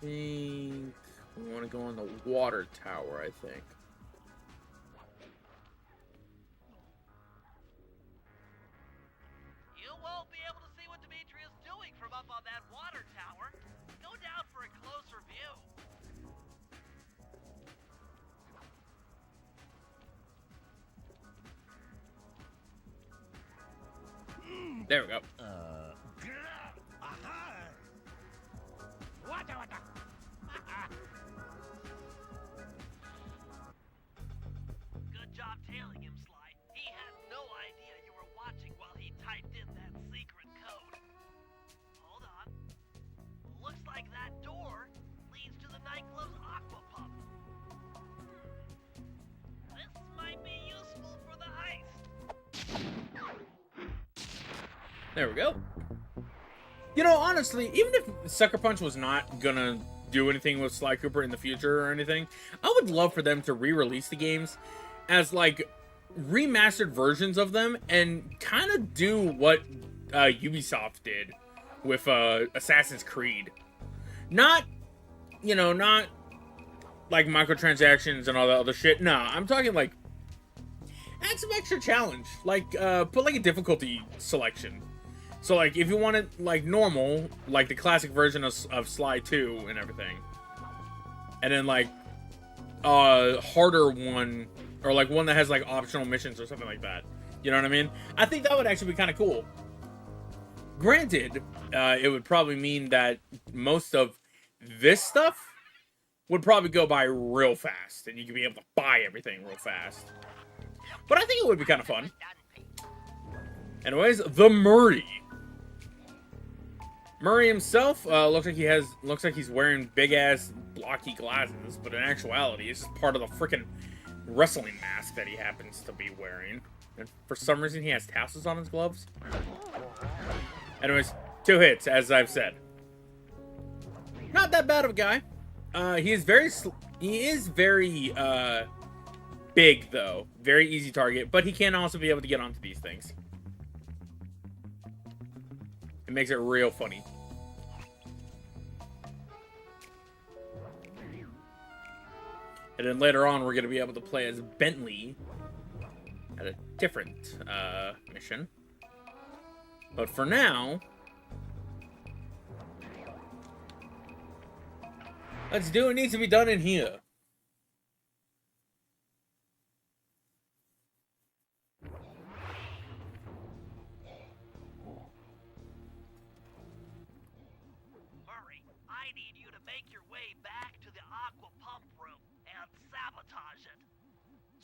think we want to go on the water tower, I think. You won't be able to see what Dimitri is doing from up on that water tower. Go down for a closer view. There we go. Good job tailing him, Sly. He had no idea you were watching while he typed in that secret code. Hold on. Looks like that door leads to the nightclub's aqua pump. This might be useful for the heist. There we go. You know, honestly, even if Sucker Punch was not gonna do anything with Sly Cooper in the future or anything, I would love for them to re-release the games as, like, remastered versions of them and kind of do what Ubisoft did with Assassin's Creed. Not, you know, not like microtransactions and all that other shit. No, I'm talking, like, add some extra challenge. Like, put, like, a difficulty selection. So, like, if you want it, like, normal, like the classic version of Sly 2 and everything, and then, like, a harder one, or, like, one that has, like, optional missions or something like that. You know what I mean? I think that would actually be kind of cool. Granted, it would probably mean that most of this stuff would probably go by real fast, and you could be able to buy everything real fast. But I think it would be kind of fun. Anyways, the Murray. Murray himself looks like he's wearing big ass blocky glasses, but in actuality, it's just part of the freaking wrestling mask that he happens to be wearing. And for some reason, he has tassels on his gloves. Anyways, 2 hits, as I've said. Not that bad of a guy. He is very big though, very easy target, but he can also be able to get onto these things. It makes it real funny. And then later on, we're going to be able to play as Bentley at a different mission. But for now, let's do what needs to be done in here.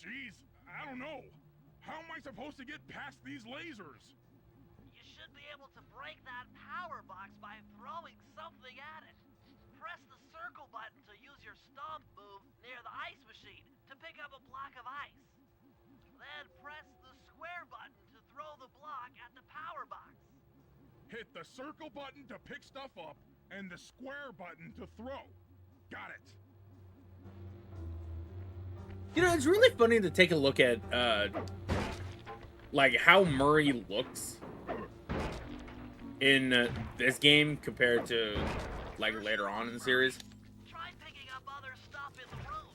Jeez, I don't know. How am I supposed to get past these lasers? You should be able to break that power box by throwing something at it. Press the circle button to use your stomp move near the ice machine to pick up a block of ice. Then press the square button to throw the block at the power box. Hit the circle button to pick stuff up and the square button to throw. Got it. You know, it's really funny to take a look at, like, how Murray looks in this game compared to, like, later on in the series. Try picking up other stuff in the room.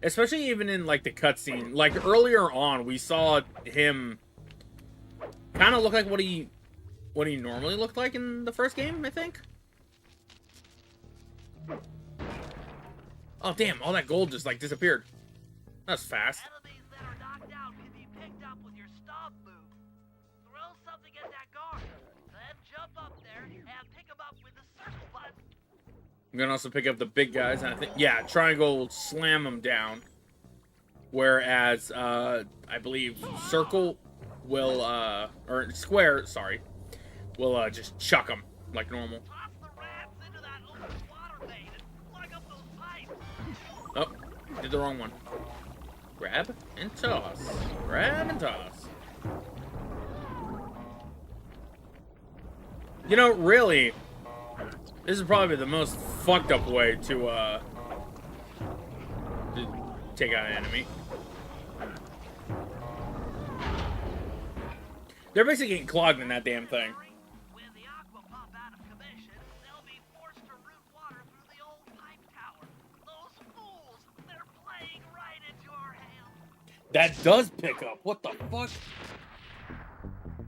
Especially even in, like, the cutscene. Like, earlier on, we saw him kind of look like what he normally looked like in the first game, I think. Oh, damn, all that gold just, like, disappeared. That's fast. Enemies that are knocked out can be picked up with your stomp move. Throw something at that guard, then jump up there and pick them up with the circle button. I'm gonna also pick up the big guys, and I think, yeah, triangle will slam them down. Whereas, I believe circle will, or square, sorry, will, just chuck them like normal. Toss the rats into that open water main and plug up those pipes. Oh, did the wrong one. Grab and toss. Grab and toss. You know, really, this is probably the most fucked up way to take out an enemy. They're basically getting clogged in that damn thing. When the aqua pump out of commission, they'll be forced to route water through the old pipe tower. Those fools, they're playing right into our hands. That does pick up. What the fuck?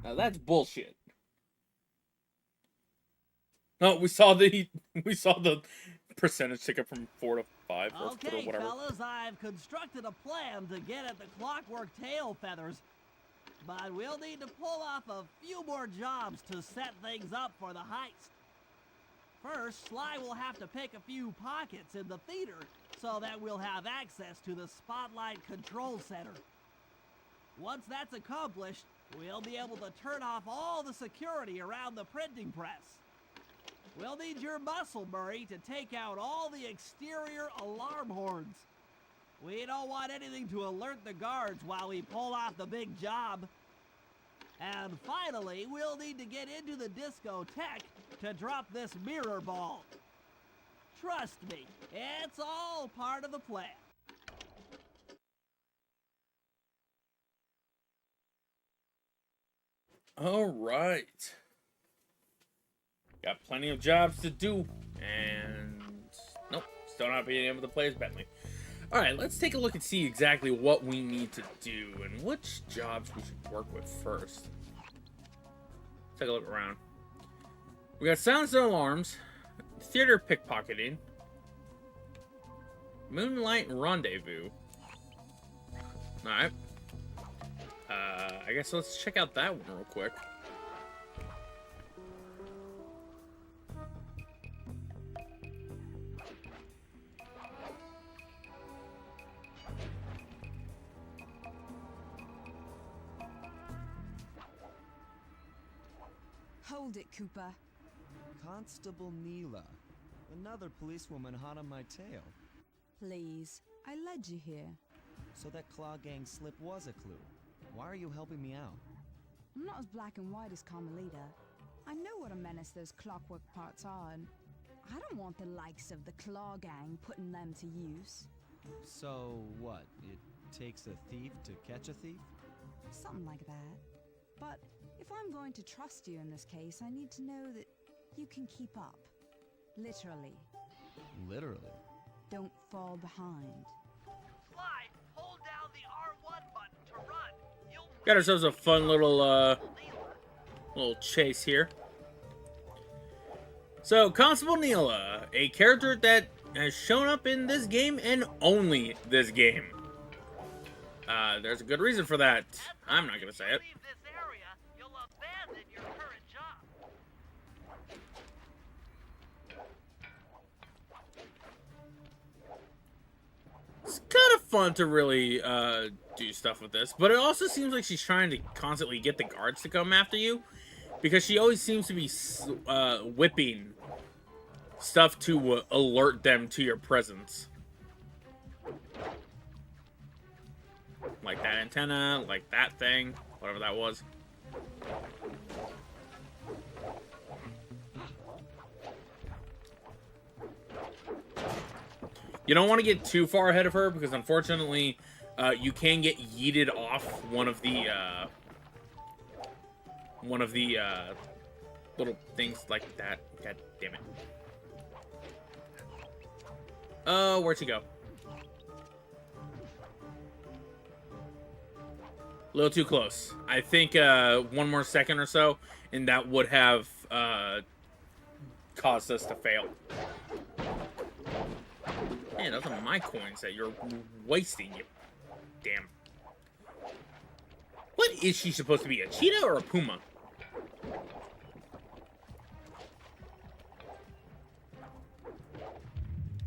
Now that's bullshit. No, we saw the percentage tick up from 4 to 5 or Okay, whatever. fellas, I've constructed a plan to get at the clockwork tail feathers. But we'll need to pull off a few more jobs to set things up for the heist. First, Sly will have to pick a few pockets in the theater so that we'll have access to the Spotlight Control Center. Once that's accomplished, we'll be able to turn off all the security around the printing press. We'll need your muscle, Murray, to take out all the exterior alarm horns. We don't want anything to alert the guards while we pull off the big job. And finally, we'll need to get into the discotheque to drop this mirror ball. Trust me, it's all part of the plan. All right. Got plenty of jobs to do, and nope, still not being able to play as Bentley. All right, let's take a look and see exactly what we need to do and which jobs we should work with first. Let's take a look around. We got silence and alarms, theater pickpocketing, moonlight rendezvous. All right. I guess let's check out that one real quick. Hold it, Cooper. Constable Neela. Another policewoman hot on my tail. Please, I led you here. So that Claw Gang slip was a clue. Why are you helping me out? I'm not as black and white as Carmelita. I know what a menace those clockwork parts are, and I don't want the likes of the Claw Gang putting them to use. So what? It takes a thief to catch a thief? Something like that. But if I'm going to trust you in this case, I need to know that you can keep up. Literally. Literally? Don't fall behind. Sly, hold down the R1 button to run. You'll Got ourselves a fun little chase here. So, Constable Neela, a character that has shown up in this game and only this game. There's a good reason for that. I'm not gonna say it. leave this area, you'll abandon your current job. It's kind of fun to really do stuff with this, but it also seems like she's trying to constantly get the guards to come after you, because she always seems to be whipping stuff to alert them to your presence. Like that antenna, like that thing, whatever that was. You don't want to get too far ahead of her, because unfortunately, you can get yeeted off one of the little things like that. God damn it. Oh, where'd she go? A little too close. I think one more second or so, and that would have caused us to fail. Man, those are my coins that you're wasting, you damn. What is she supposed to be, a cheetah or a puma?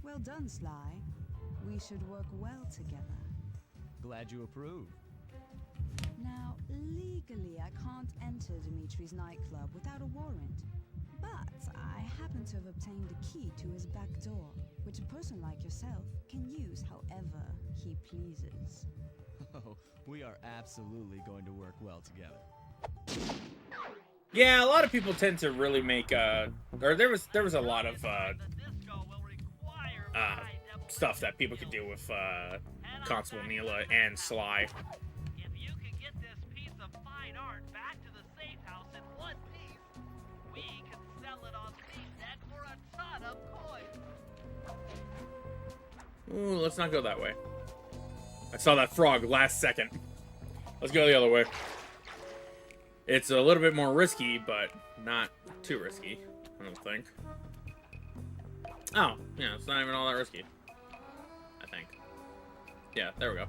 Well done, Sly. We should work well together. Glad you approve. Now, legally, I can't enter Dimitri's nightclub without a warrant. But I happen to have obtained a key to his back door, which a person like yourself can use however he pleases. Oh, we are absolutely going to work well together. Yeah, a lot of people tend to really make or there was a lot of The disco will require stuff that people could do with Constable Neela and Sly. If you can get this piece of fine art back to the Ooh, let's not go that way. I saw that frog last second. Let's go the other way. It's a little bit more risky, but not too risky, I don't think. Oh, yeah, it's not even all that risky. I think. Yeah, there we go.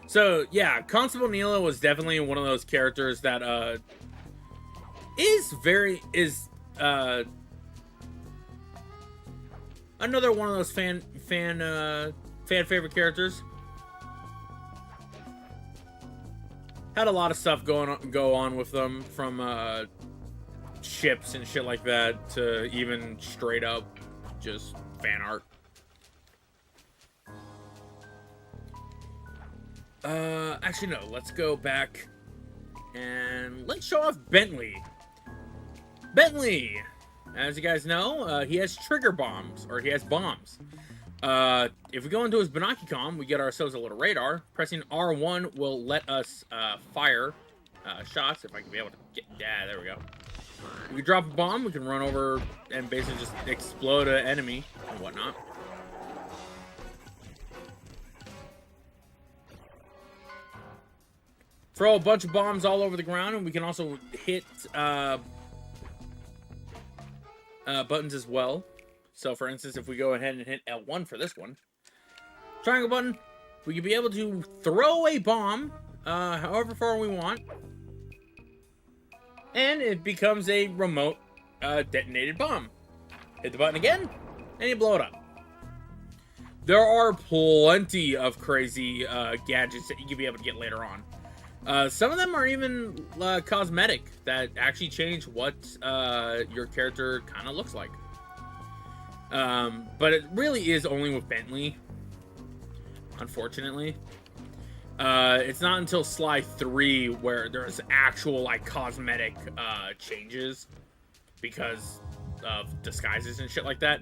So, yeah, Constable Neela was definitely one of those characters that, another one of those fan favorite characters. Had a lot of stuff go on with them, from ships and shit like that to even straight up just fan art. Actually no, let's go back and let's show off Bentley. Bentley, as you guys know, he has trigger bombs, or he has bombs. If we go into his Binocucom, we get ourselves a little radar. Pressing R1 will let us fire shots. If I can be able to get... Yeah, there we go. We can drop a bomb. We can run over and basically just explode an enemy and whatnot. Throw a bunch of bombs all over the ground, and we can also hit buttons as well. So, for instance, if we go ahead and hit L1 for this one, triangle button, we can be able to throw a bomb however far we want, and it becomes a remote detonated bomb. Hit the button again, and you blow it up. There are plenty of crazy gadgets that you can be able to get later on. Some of them are even cosmetic that actually change what your character kind of looks like. But it really is only with Bentley, unfortunately. It's not until Sly 3 where there's actual, like, cosmetic changes because of disguises and shit like that.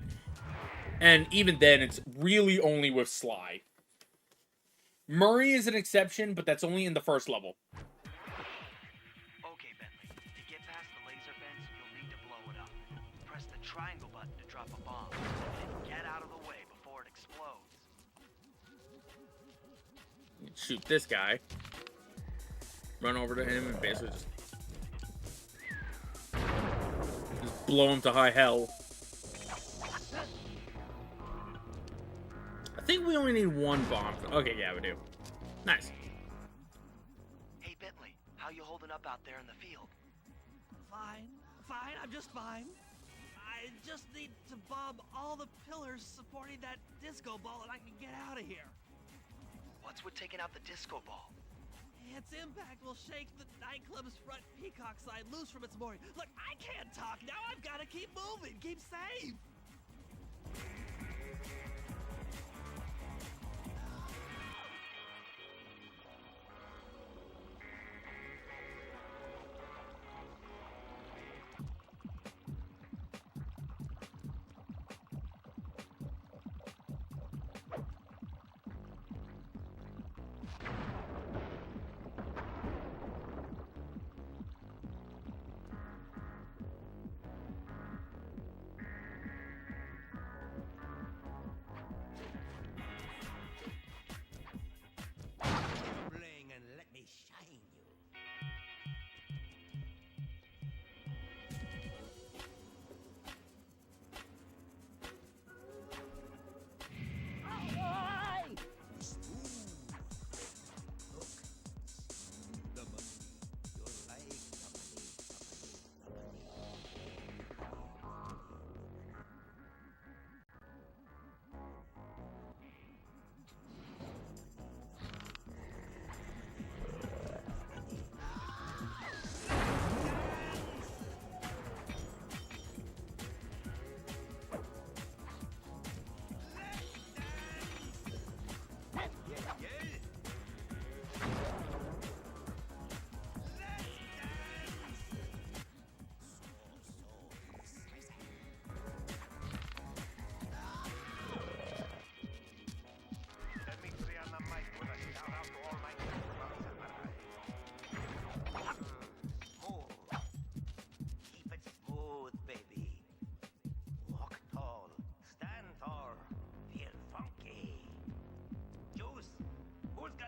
And even then, it's really only with Sly. Murray is an exception, but that's only in the first level. Okay, Bentley. To get past the laser fence, you'll need to blow it up. Press the triangle button to drop a bomb, and get out of the way before it explodes. Shoot this guy. Run over to him and basically just blow him to high hell. I think we only need one bomb. Okay, yeah, we do. Nice. Hey, Bentley, how you holding up out there in the field? Fine, I'm just fine. I just need to bomb all the pillars supporting that disco ball and I can get out of here. What's with taking out the disco ball? Its impact will shake the nightclub's front peacock sign loose from its mooring. Look, I can't talk now. I've got to keep moving. Keep safe.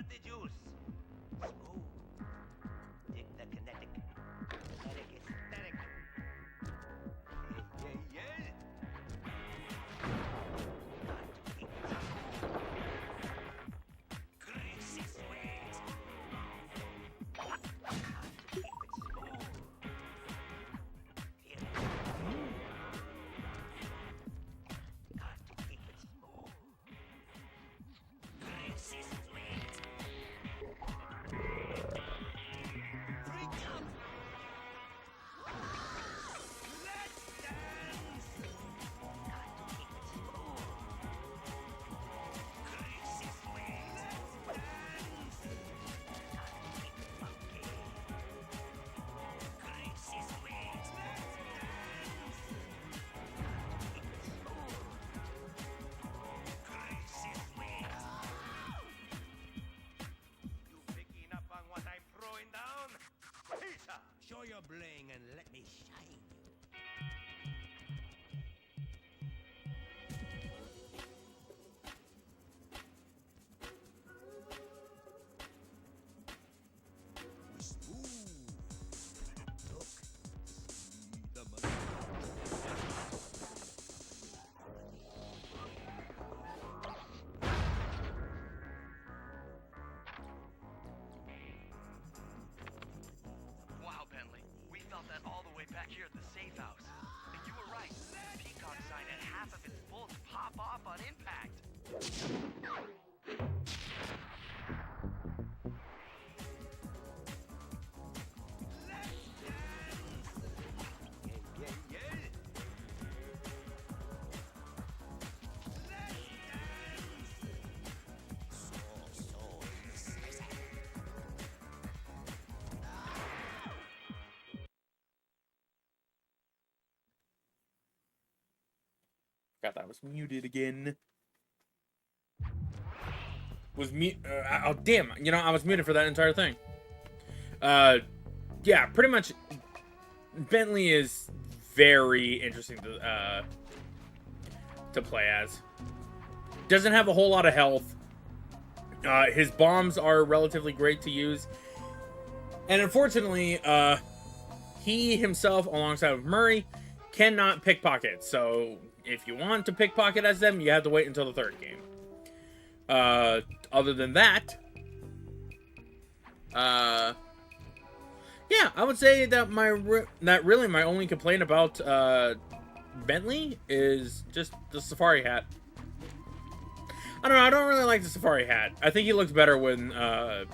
Got the juice. Smooth. Dig the kinetic. Kinetic aesthetic. Yeah, yeah, yeah. Got to keep it smooth. Crazy sweet. Got to keep it smooth. Here. Got to keep it smooth. Crazy sweet. Freak out. Let's dance. Got to keep it smooth. Crazy sweet. Let's dance. Got to keep it funky. Crazy sweet. Let's dance. Got to keep it smooth. Crazy sweet. You picking up on what I'm throwing down? Pizza! Show your bling and let me shine you. Smooth. Look. See the money. Wow, Bentley. We felt that all the way back here at the safe house. And you were right. The peacock sign had half of its bolts pop off on impact. Yeah, yeah, yeah. Let's dance. So sexy. Forgot that I was muted again. Was mute. Oh damn! You know I was muted for that entire thing. Yeah, pretty much. Bentley is very interesting to play as. Doesn't have a whole lot of health. His bombs are relatively great to use, and unfortunately, he himself, alongside with Murray, cannot pickpocket. So if you want to pickpocket as them, you have to wait until the third game. Other than that, yeah, I would say that really my only complaint about Bentley is just the safari hat. I don't know. I don't really like the safari hat. I think he looks better when I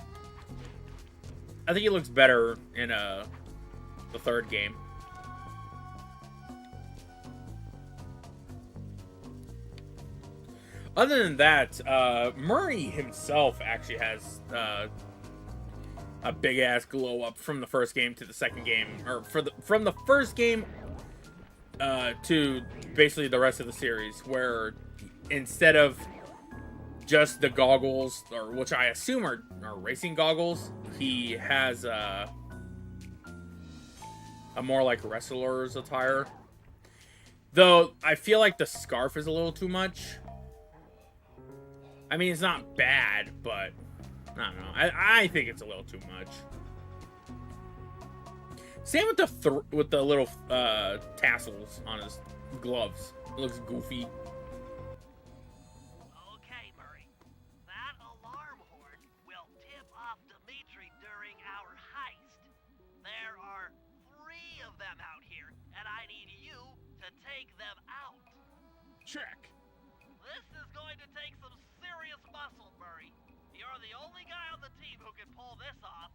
think he looks better in the third game. Other than that, Murray himself actually has a big ass glow up from the first game to the second game, or from the first game to basically the rest of the series, where instead of just the goggles, or which I assume are racing goggles, he has a more like wrestler's attire. Though I feel like the scarf is a little too much. I mean, it's not bad, but I don't know. I think it's a little too much. Same with the little tassels on his gloves. It looks goofy. Okay, Murray. That alarm horn will tip off Dimitri during our heist. There are 3 of them out here, and I need you to take them out. Check. This is going to take some serious muscle, Murray. You're the only guy on the team who can pull this off.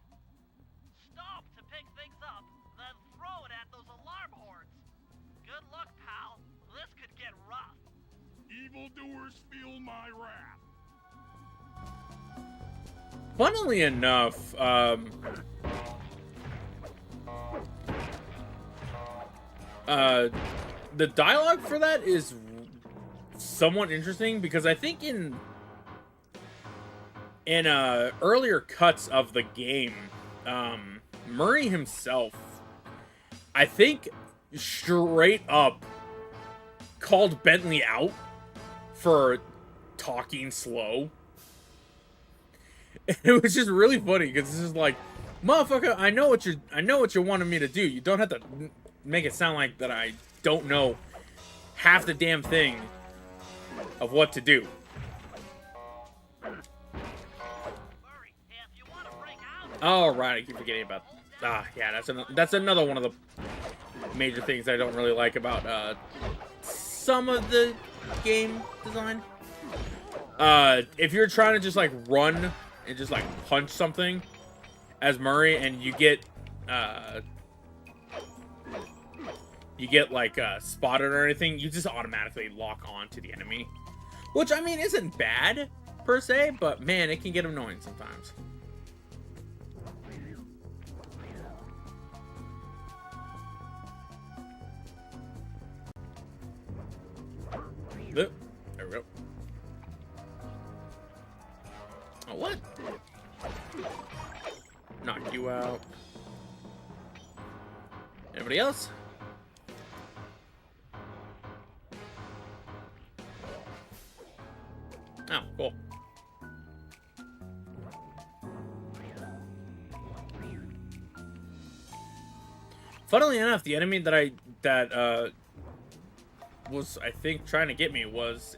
Stop to pick things up, then throw it at those alarm horns. Good luck, pal. This could get rough. Evildoers feel my wrath. Funnily enough, the dialogue for that is somewhat interesting, because I think in earlier cuts of the game, Murray himself, I think, straight up called Bentley out for talking slow. It was just really funny because this is like, motherfucker, I know what you're wanting me to do. You don't have to make it sound like that I don't know half the damn thing of what to do. Murray, if you want to break out, All right, I keep forgetting about. Yeah, that's another one of the major things I don't really like about some of the game design. If you're trying to just like run and just like punch something as Murray, and you get like spotted or anything, you just automatically lock on to the enemy, which I mean isn't bad per se, but man, it can get annoying sometimes. There we go. Oh, what? Knock you out. Anybody else? Oh, cool. Funnily enough, the enemy that was, I think, trying to get me was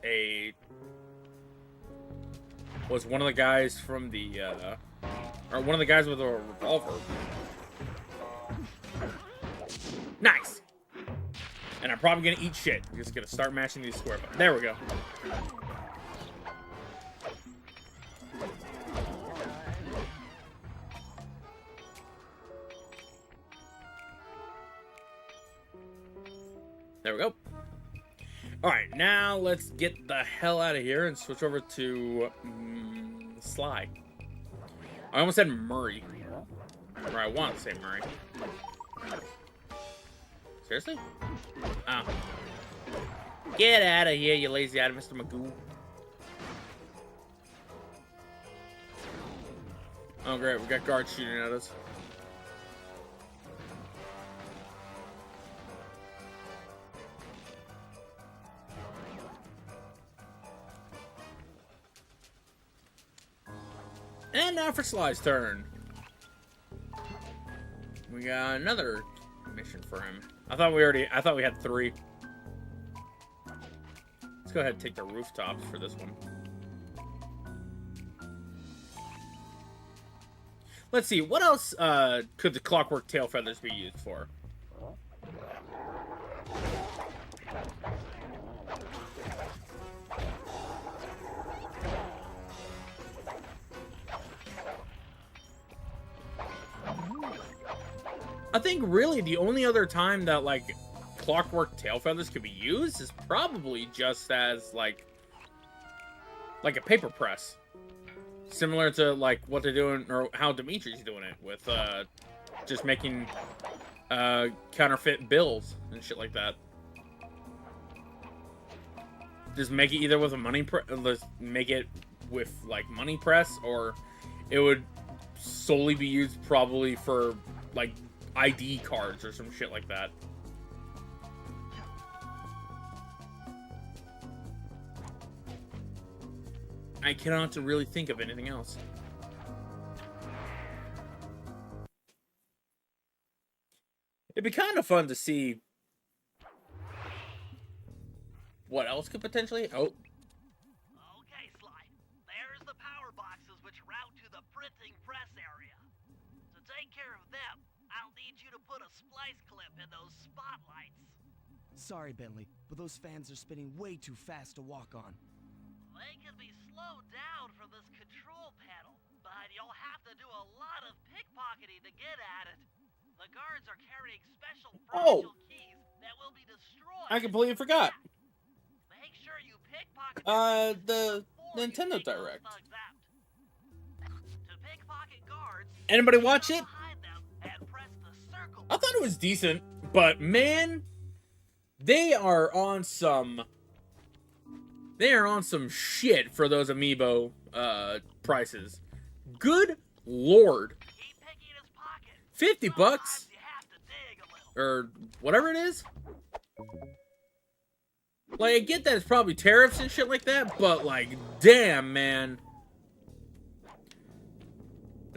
one of the guys from the or one of the guys with a revolver. Nice. And I'm probably gonna eat shit. I'm just gonna start mashing these square buttons. There we go. There we go. Alright, now let's get the hell out of here and switch over to Sly. I almost said Murray. Or I want to say Murray. Seriously? Oh. Get out of here, you lazy ass Mr. Magoo. Oh great, we got guards shooting at us. And now for Sly's turn. We got another mission for him. I thought we had 3. Let's go ahead and take the rooftops for this one. Let's see, what else could the clockwork tail feathers be used for? I think really the only other time that like clockwork tail feathers could be used is probably just as like a paper press, similar to like what they're doing or how Dimitri's doing it with just making counterfeit bills and shit like that. Just make it either with a money make it with like money press, or it would solely be used probably for like ID cards or some shit like that. I cannot really think of anything else. It'd be kind of fun to see what else could potentially... Oh. Okay, Sly. There's the power boxes which route to the printing press area. To take care of them, I'll need you to put a splice clip in those spotlights. Sorry, Bentley, but those fans are spinning way too fast to walk on. They can be slowed down from this control panel, but you'll have to do a lot of pickpocketing to get at it. The guards are carrying special fragile keys that will be destroyed. I completely forgot. Make sure you pickpocket the Nintendo Direct. To pickpocket guards, Anybody watch it? behind them and press the circle. I thought it was decent, but man, they are on some shit for those amiibo prices. Good lord. Keep picking his pocket. $50 Sometimes you have to dig a little. or whatever it is. Like, I get that it's probably tariffs and shit like that, but like, damn, man.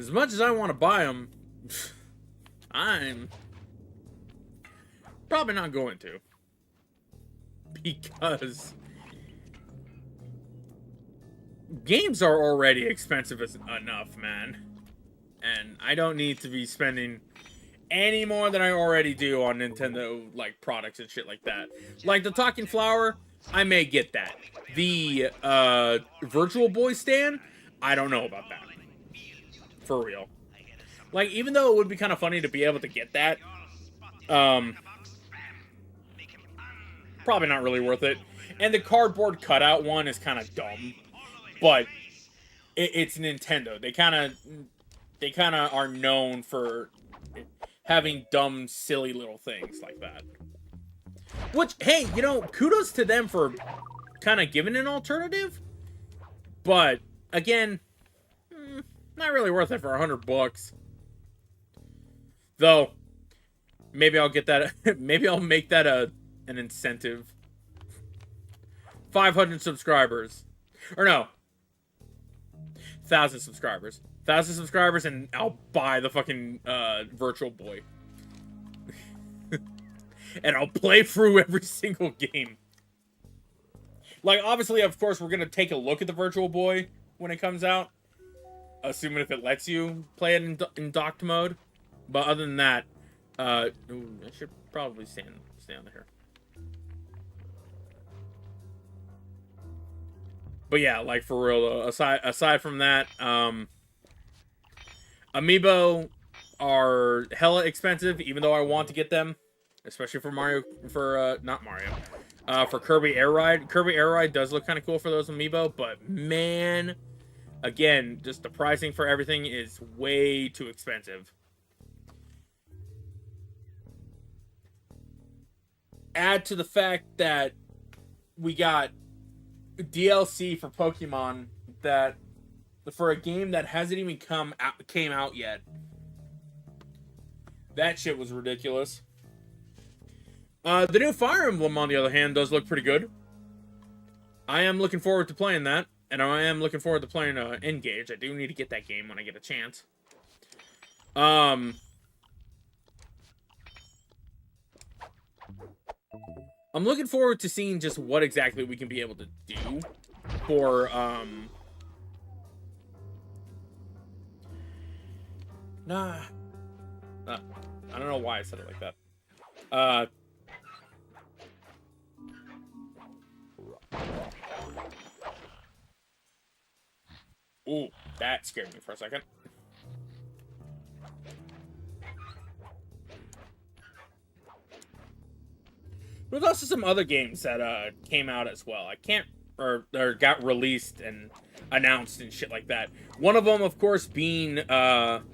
As much as I want to buy them, I'm probably not going to. Because games are already expensive enough, man. And I don't need to be spending any more than I already do on Nintendo, like, products and shit like that. Like, the Talking Flower, I may get that. The, Virtual Boy stand, I don't know about that. For real. Like, even though it would be kind of funny to be able to get that, probably not really worth it. And the cardboard cutout one is kind of dumb. But it's Nintendo. They kind of are known for having dumb, silly little things like that. Which, hey, you know, kudos to them for kind of giving an alternative. But again, not really worth it for $100. Though, maybe I'll get that. Maybe I'll make that an incentive. 500 subscribers, or no, 1,000 subscribers. 1,000 subscribers, and I'll buy the fucking Virtual Boy. And I'll play through every single game. Like, obviously, of course, we're gonna take a look at the Virtual Boy when it comes out, assuming if it lets you play it in docked mode. But other than that, I should probably stay on here. But yeah, like, for real, aside from that, Amiibo are hella expensive, even though I want to get them, especially for not Mario, for Kirby Air Ride. Kirby Air Ride does look kind of cool for those Amiibo, but man, again, just the pricing for everything is way too expensive. Add to the fact that we got DLC for Pokemon that for a game that hasn't even came out yet. That shit was ridiculous. The new Fire Emblem, on the other hand, does look pretty good. I am looking forward to playing that, and I am looking forward to playing Engage. I do need to get that game when I get a chance. I'm looking forward to seeing just what exactly we can be able to do for, I don't know why I said it like that. Ooh, that scared me for a second. There's also some other games that came out as well. I can't, or got released and announced and shit like that. One of them, of course, being Mario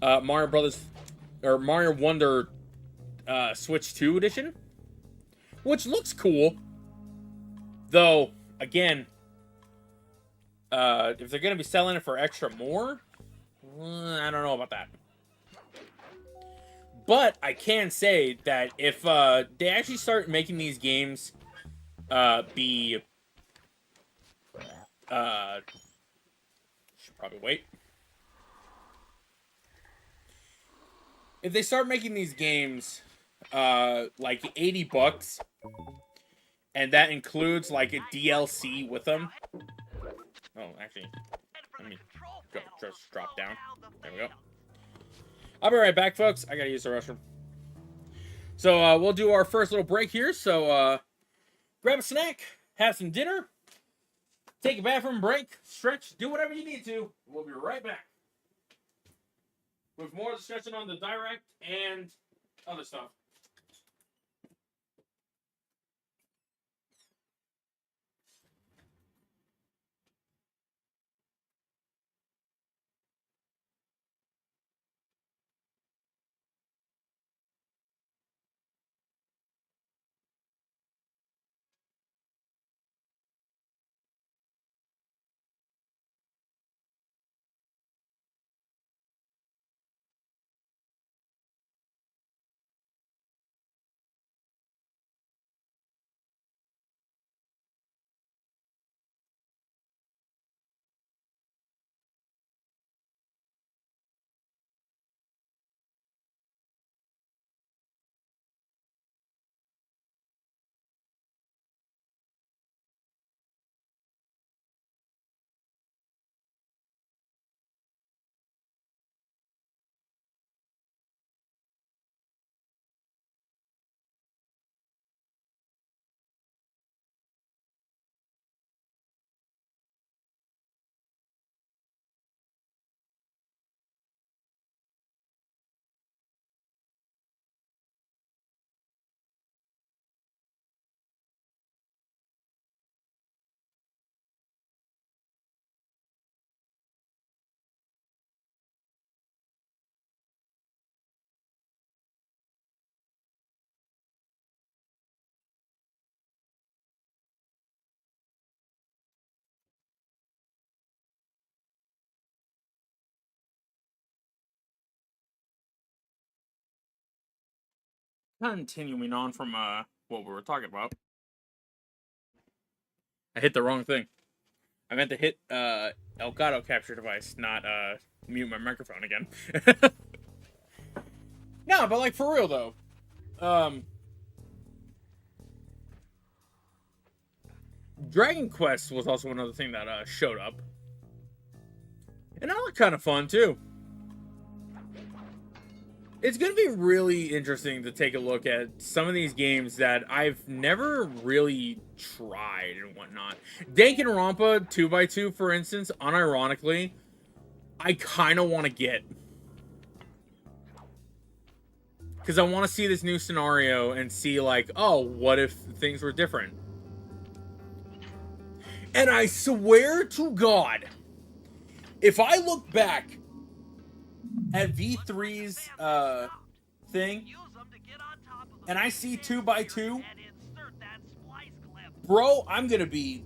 Brothers, or Mario Wonder Switch 2 edition, which looks cool. Though, again, if they're gonna be selling it for extra more, I don't know about that. But I can say that if they actually start making these games should probably wait. If they start making these games like $80, and that includes like a DLC with them. Oh, actually, let me just drop down. There we go. I'll be right back, folks. I gotta use the restroom. So, we'll do our first little break here. So, grab a snack, have some dinner, take a bathroom break, stretch, do whatever you need to. We'll be right back with more discussion on the Direct and other stuff. Continuing on from what we were talking about. I hit the wrong thing. I meant to hit Elgato capture device, not mute my microphone again. No, but like for real though. Dragon Quest was also another thing that showed up. And that looked kind of fun too. It's going to be really interesting to take a look at some of these games that I've never really tried and whatnot. Danganronpa 2x2, for instance, unironically, I kind of want to get. Because I want to see this new scenario and see, like, oh, what if things were different? And I swear to God, if I look back at V3's thing, and I see 2x2, bro, I'm gonna be.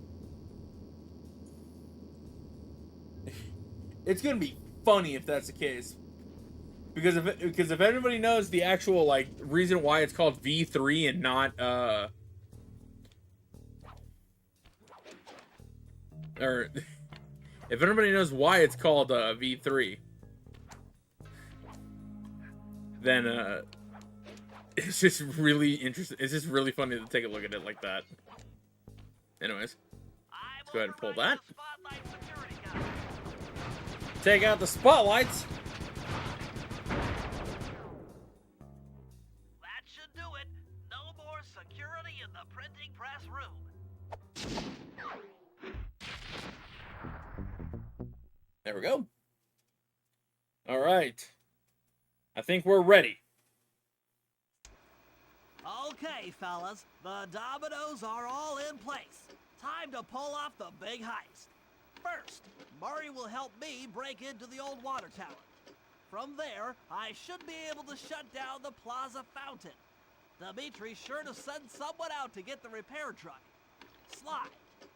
It's gonna be funny if that's the case, because if anybody knows the actual like reason why it's called V3 and not or if anybody knows why it's called V3. Then it's just really interesting. It's just really funny to take a look at it like that. Anyways, let's go ahead and pull that. Take out the spotlights. That should do it. No more security in the printing press room. There we go. All right. I think we're ready. Okay, fellas, the dominoes are all in place. Time to pull off the big heist. First, Murray will help me break into the old water tower. From there, I should be able to shut down the plaza fountain. Dimitri's sure to send someone out to get the repair truck. Sly,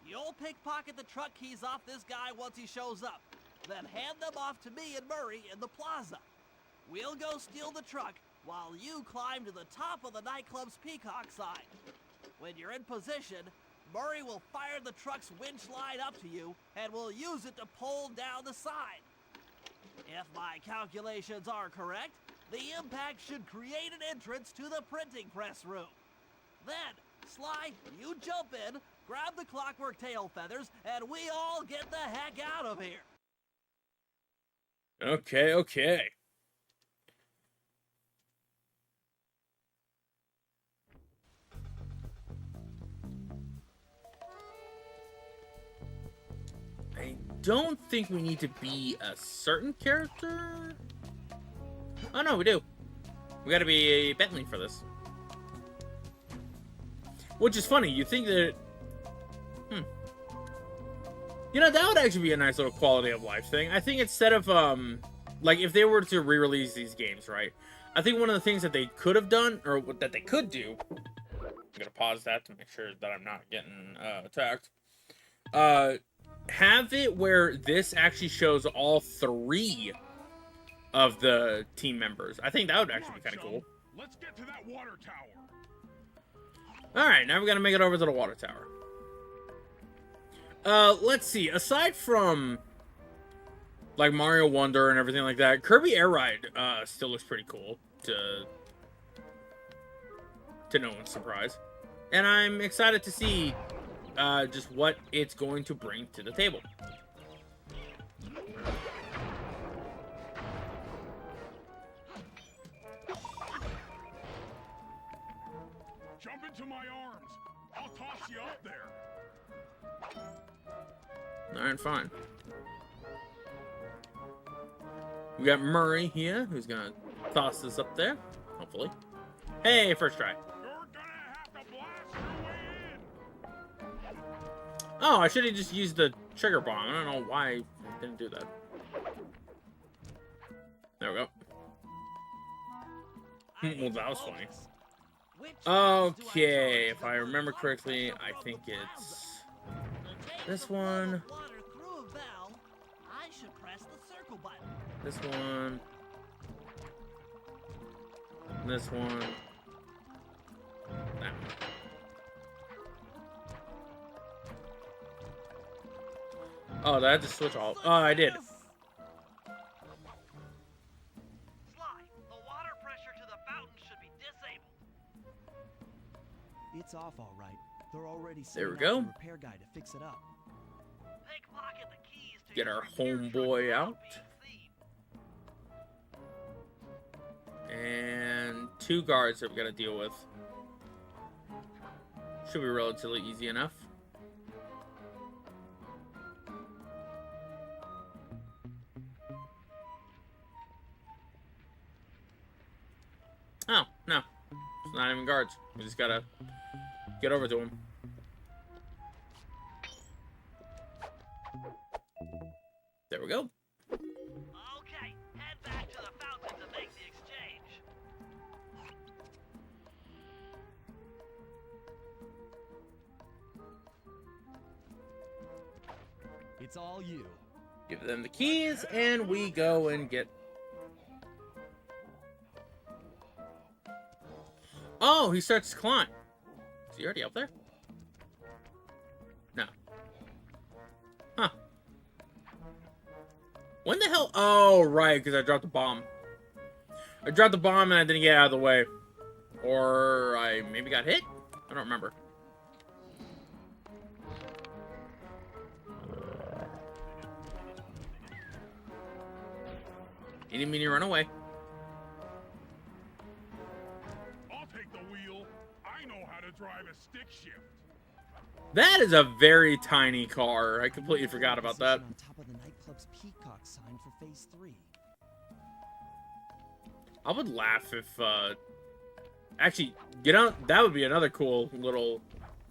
you'll pickpocket the truck keys off this guy once he shows up. Then hand them off to me and Murray in the plaza. We'll go steal the truck while you climb to the top of the nightclub's peacock sign. When you're in position, Murray will fire the truck's winch line up to you and will use it to pull down the sign. If my calculations are correct, the impact should create an entrance to the printing press room. Then, Sly, you jump in, grab the clockwork tail feathers, and we all get the heck out of here. Okay. I don't think we need to be a certain character. Oh no, we do. We gotta be a Bentley for this. Which is funny, you think that... You know, that would actually be a nice little quality of life thing. I think instead of, like, if they were to re-release these games, right? I think one of the things that they could have done, or that they could do... I'm gonna pause that to make sure that I'm not getting, attacked. Have it where this actually shows all 3 of the team members. I think that would actually be kind of cool. Let's get to that water tower. Alright, now we gotta make it over to the water tower. Let's see. Aside from, like, Mario Wonder and everything like that, Kirby Air Ride, still looks pretty cool, to no one's surprise. And I'm excited to see, just what it's going to bring to the table. Jump into my arms. I'll toss you up there. Alright, fine. We got Murray here, who's gonna toss this up there, hopefully. Hey, first try. You're gonna have to blast your way in. Oh, I should have just used the trigger bomb. I don't know why I didn't do that. There we go. Well, that was funny. Okay, if I remember correctly, I think it's this one. This one. This one. Oh, did I have to switch all? Oh, I did. Sly, the water pressure to the fountain should be disabled. It's off all right. They're already There we sending out go. the repair guy to fix it up. Pickpocket the keys to Get your our repair truck homeboy without out. being seen. And 2 guards that we gotta deal with. Should be relatively easy enough. Oh, no. It's not even guards. We just gotta get over to them. There we go. Okay, head back to the fountain to make the exchange. It's all you. Give them the keys, and we go and get... Oh, he starts to climb. Is he already up there? No. Huh. When the hell? Oh, right, because I dropped the bomb. I dropped the bomb and I didn't get out of the way. Or I maybe got hit? I don't remember. He didn't mean to run away. I'll take the wheel. I know how to drive a stick shift. That is a very tiny car. I completely forgot about that. On top of the nightclub's peacock sign for phase 3. I would laugh if, actually, get on. That would be another cool little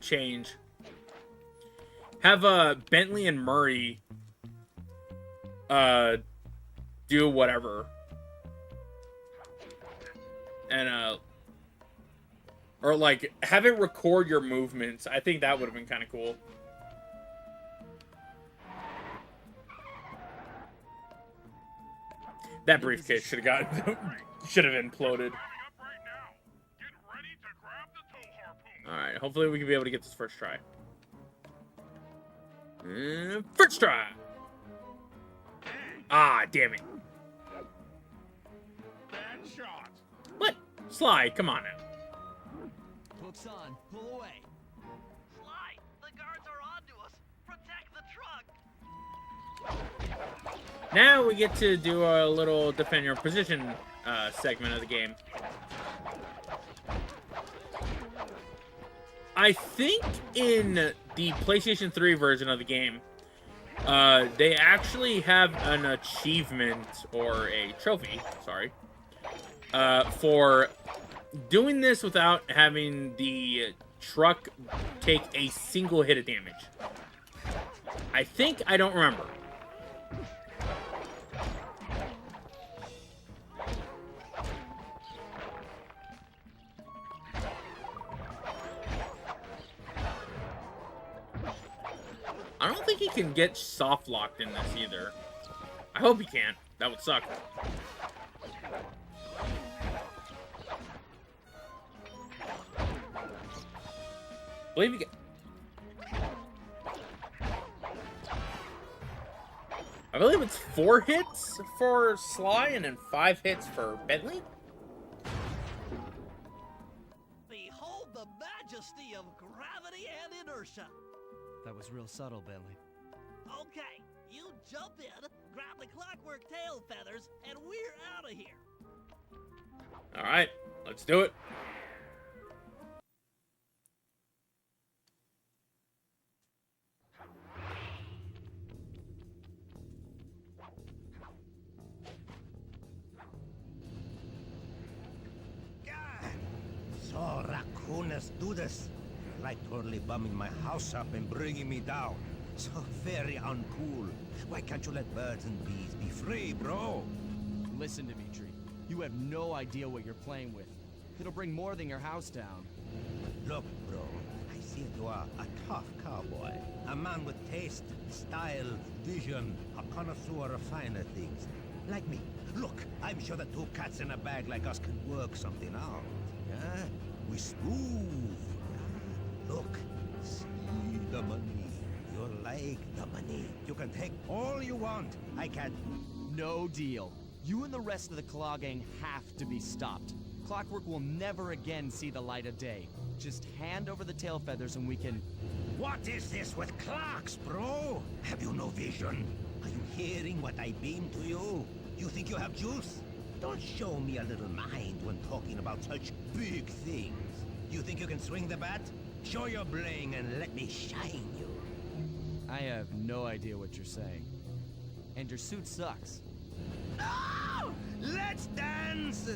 change. Have, Bentley and Murray, do whatever. And, or, like, have it record your movements. I think that would have been kind of cool. That briefcase should have gotten... should have imploded. Alright, hopefully we can be able to get this first try. First try! Ah, damn it. Bad shot. What? Sly, come on now. Hooks on. Pull away. Sly, the guards are onto us. Protect the truck. Now we get to do a little defend your position segment of the game. I think in the PlayStation 3 version of the game, they actually have an achievement, or a trophy, sorry, for doing this without having the truck take a single hit of damage. I think, I don't remember. I don't think he can get soft locked in this either. I hope he can't. That would suck. Believe you can. I believe it's 4 hits for Sly and then 5 hits for Bentley. Behold the majesty of gravity and inertia. That was real subtle, Bentley. Okay, you jump in, grab the clockwork tail feathers, and we're out of here. All right, let's do it. So raccooners do this. Like totally bumming my house up and bringing me down. So very uncool. Why can't you let birds and bees be free, bro? Listen, Dimitri. You have no idea what you're playing with. It'll bring more than your house down. Look, bro. I see you are a tough cowboy. A man with taste, style, vision. A connoisseur of finer things. Like me. Look, I'm sure the 2 cats in a bag like us can work something out. Yeah? We smooth. Look, see the money. You like the money. money. You can take all you want. I can... No deal. You and the rest of the Claw Gang have to be stopped. Clockwork will never again see the light of day. Just hand over the tail feathers and we can... What is this with clocks, bro? Have you no vision? Are you hearing what I beam to you? You think you have juice? Don't show me a little mind when talking about such big things. You think you can swing the bat? Show your bling and let me shine you. I have no idea what you're saying. And your suit sucks. No! Let's dance!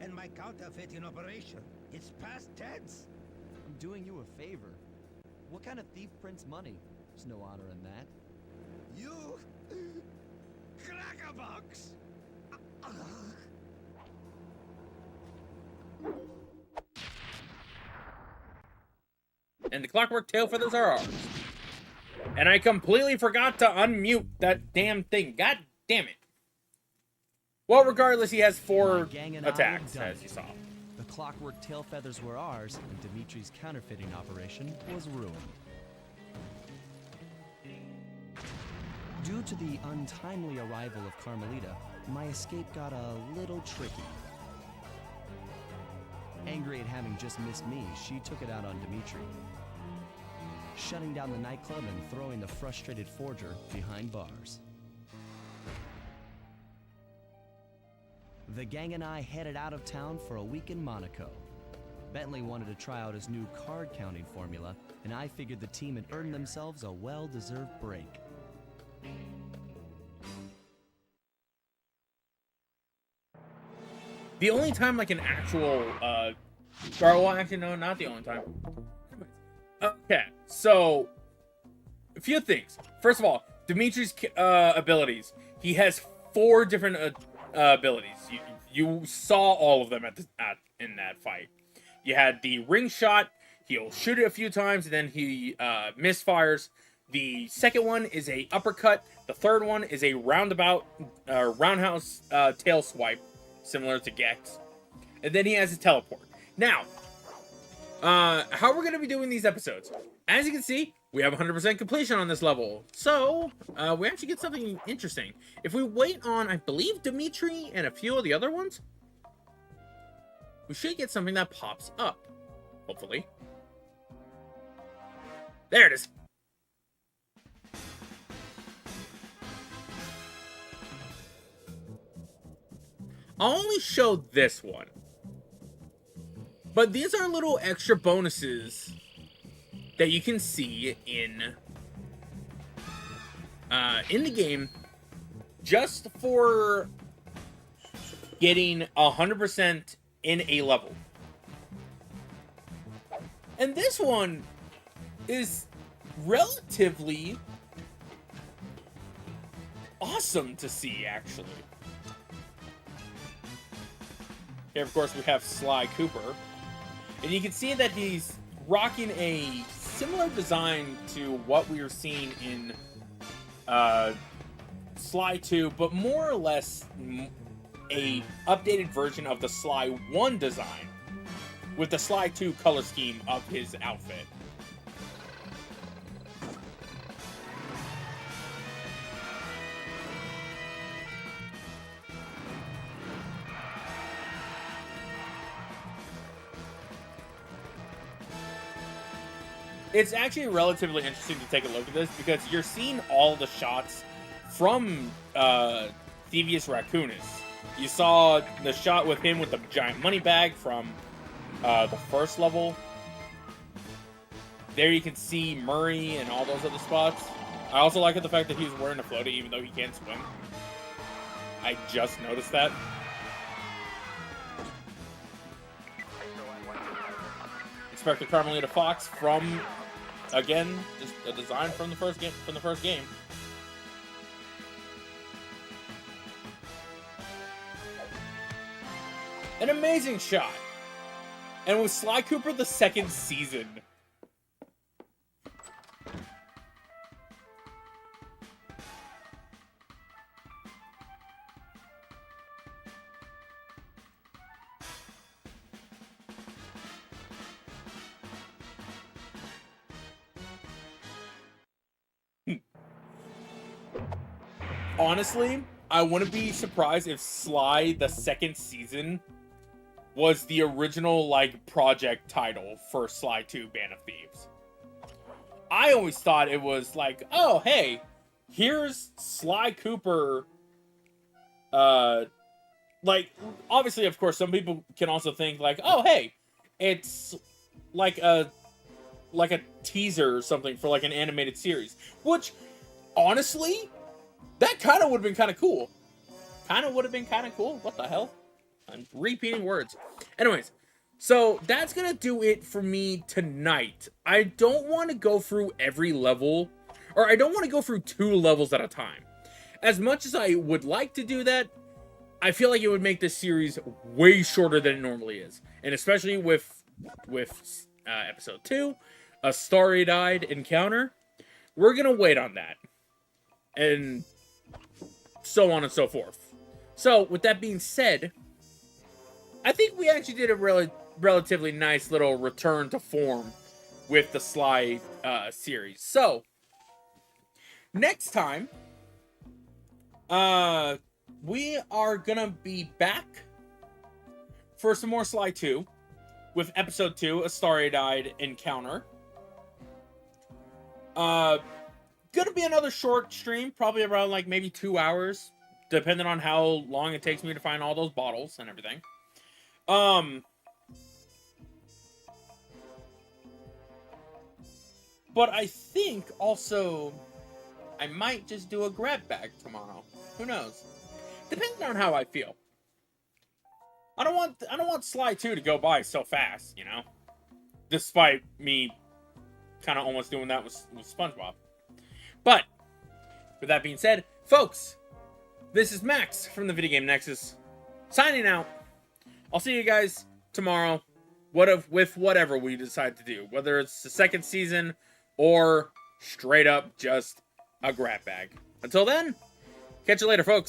And my counterfeit in operation. It's past tense. I'm doing you a favor. What kind of thief prints money? There's no honor in that. You... crackerbox! And the Clockwork tail feathers are ours. And I completely forgot to unmute that damn thing. God damn it. Well, regardless, he has 4 attacks, as you saw. The Clockwork tail feathers were ours, and Dimitri's counterfeiting operation was ruined. Due to the untimely arrival of Carmelita, my escape got a little tricky. Angry at having just missed me, she took it out on Dimitri, shutting down the nightclub and throwing the frustrated forger behind bars. The gang and I headed out of town for a week in Monaco. Bentley wanted to try out his new card counting formula, and I figured the team had earned themselves a well-deserved break. The only time like an actual well, actually no, not the only time. Okay, so a few things. First of all, Dimitri's abilities. He has 4 different abilities. You saw all of them in that fight. You had the ring shot. He'll shoot it a few times, and then he misfires. The second one is a uppercut. The third one is a roundhouse tail swipe, similar to Gex. And then he has a teleport. Now, how we're going to be doing these episodes. As you can see, we have 100% completion on this level. So, we actually get something interesting. If we wait on, I believe, Dimitri and a few of the other ones, we should get something that pops up. Hopefully. There it is. I'll only show this one. But these are little extra bonuses that you can see in the game just for getting 100% in a level. And this one is relatively awesome to see, actually. Here, of course, we have Sly Cooper. And you can see that he's rocking a similar design to what we were seeing in Sly 2, but more or less a updated version of the Sly 1 design with the Sly 2 color scheme of his outfit. It's actually relatively interesting to take a look at this because you're seeing all the shots from Thieves Raccoonus. You saw the shot with him with the giant money bag from the first level. There you can see Murray and all those other spots. I also like the fact that he's wearing a floaty even though he can't swim. I just noticed that. Inspector Carmelita Fox from, again, just a design from the first game. An amazing shot. And with Sly Cooper the second season. Honestly, I wouldn't be surprised if Sly the second season was the original, like, project title for Sly 2 Band of Thieves. I always thought it was like, oh, hey, here's Sly Cooper. Like, obviously, of course, some people can also think, like, oh, hey, it's like a teaser or something for, like, an animated series. Which, honestly, that kind of would have been kind of cool. What the hell? I'm repeating words. Anyways, so that's going to do it for me tonight. I don't want to go through every level, or I don't want to go through 2 levels at a time. As much as I would like to do that, I feel like it would make this series way shorter than it normally is. And especially with episode 2, a starry-eyed encounter, we're going to wait on that. And so on and so forth. So, with that being said, I think we actually did a relatively nice little return to form with the Sly series. So, next time, we are gonna be back for some more Sly 2 with episode 2, a starry-eyed encounter. Gonna be another short stream, probably around like maybe 2 hours, depending on how long it takes me to find all those bottles and everything. But I think also I might just do a grab bag tomorrow. Who knows? Depending on how I feel. I don't want Sly 2 to go by so fast, you know? Despite me kind of almost doing that with SpongeBob. But, with that being said, folks, this is Max from the Video Game Nexus, signing out. I'll see you guys tomorrow, with whatever we decide to do. Whether it's the second season, or straight up just a grab bag. Until then, catch you later, folks.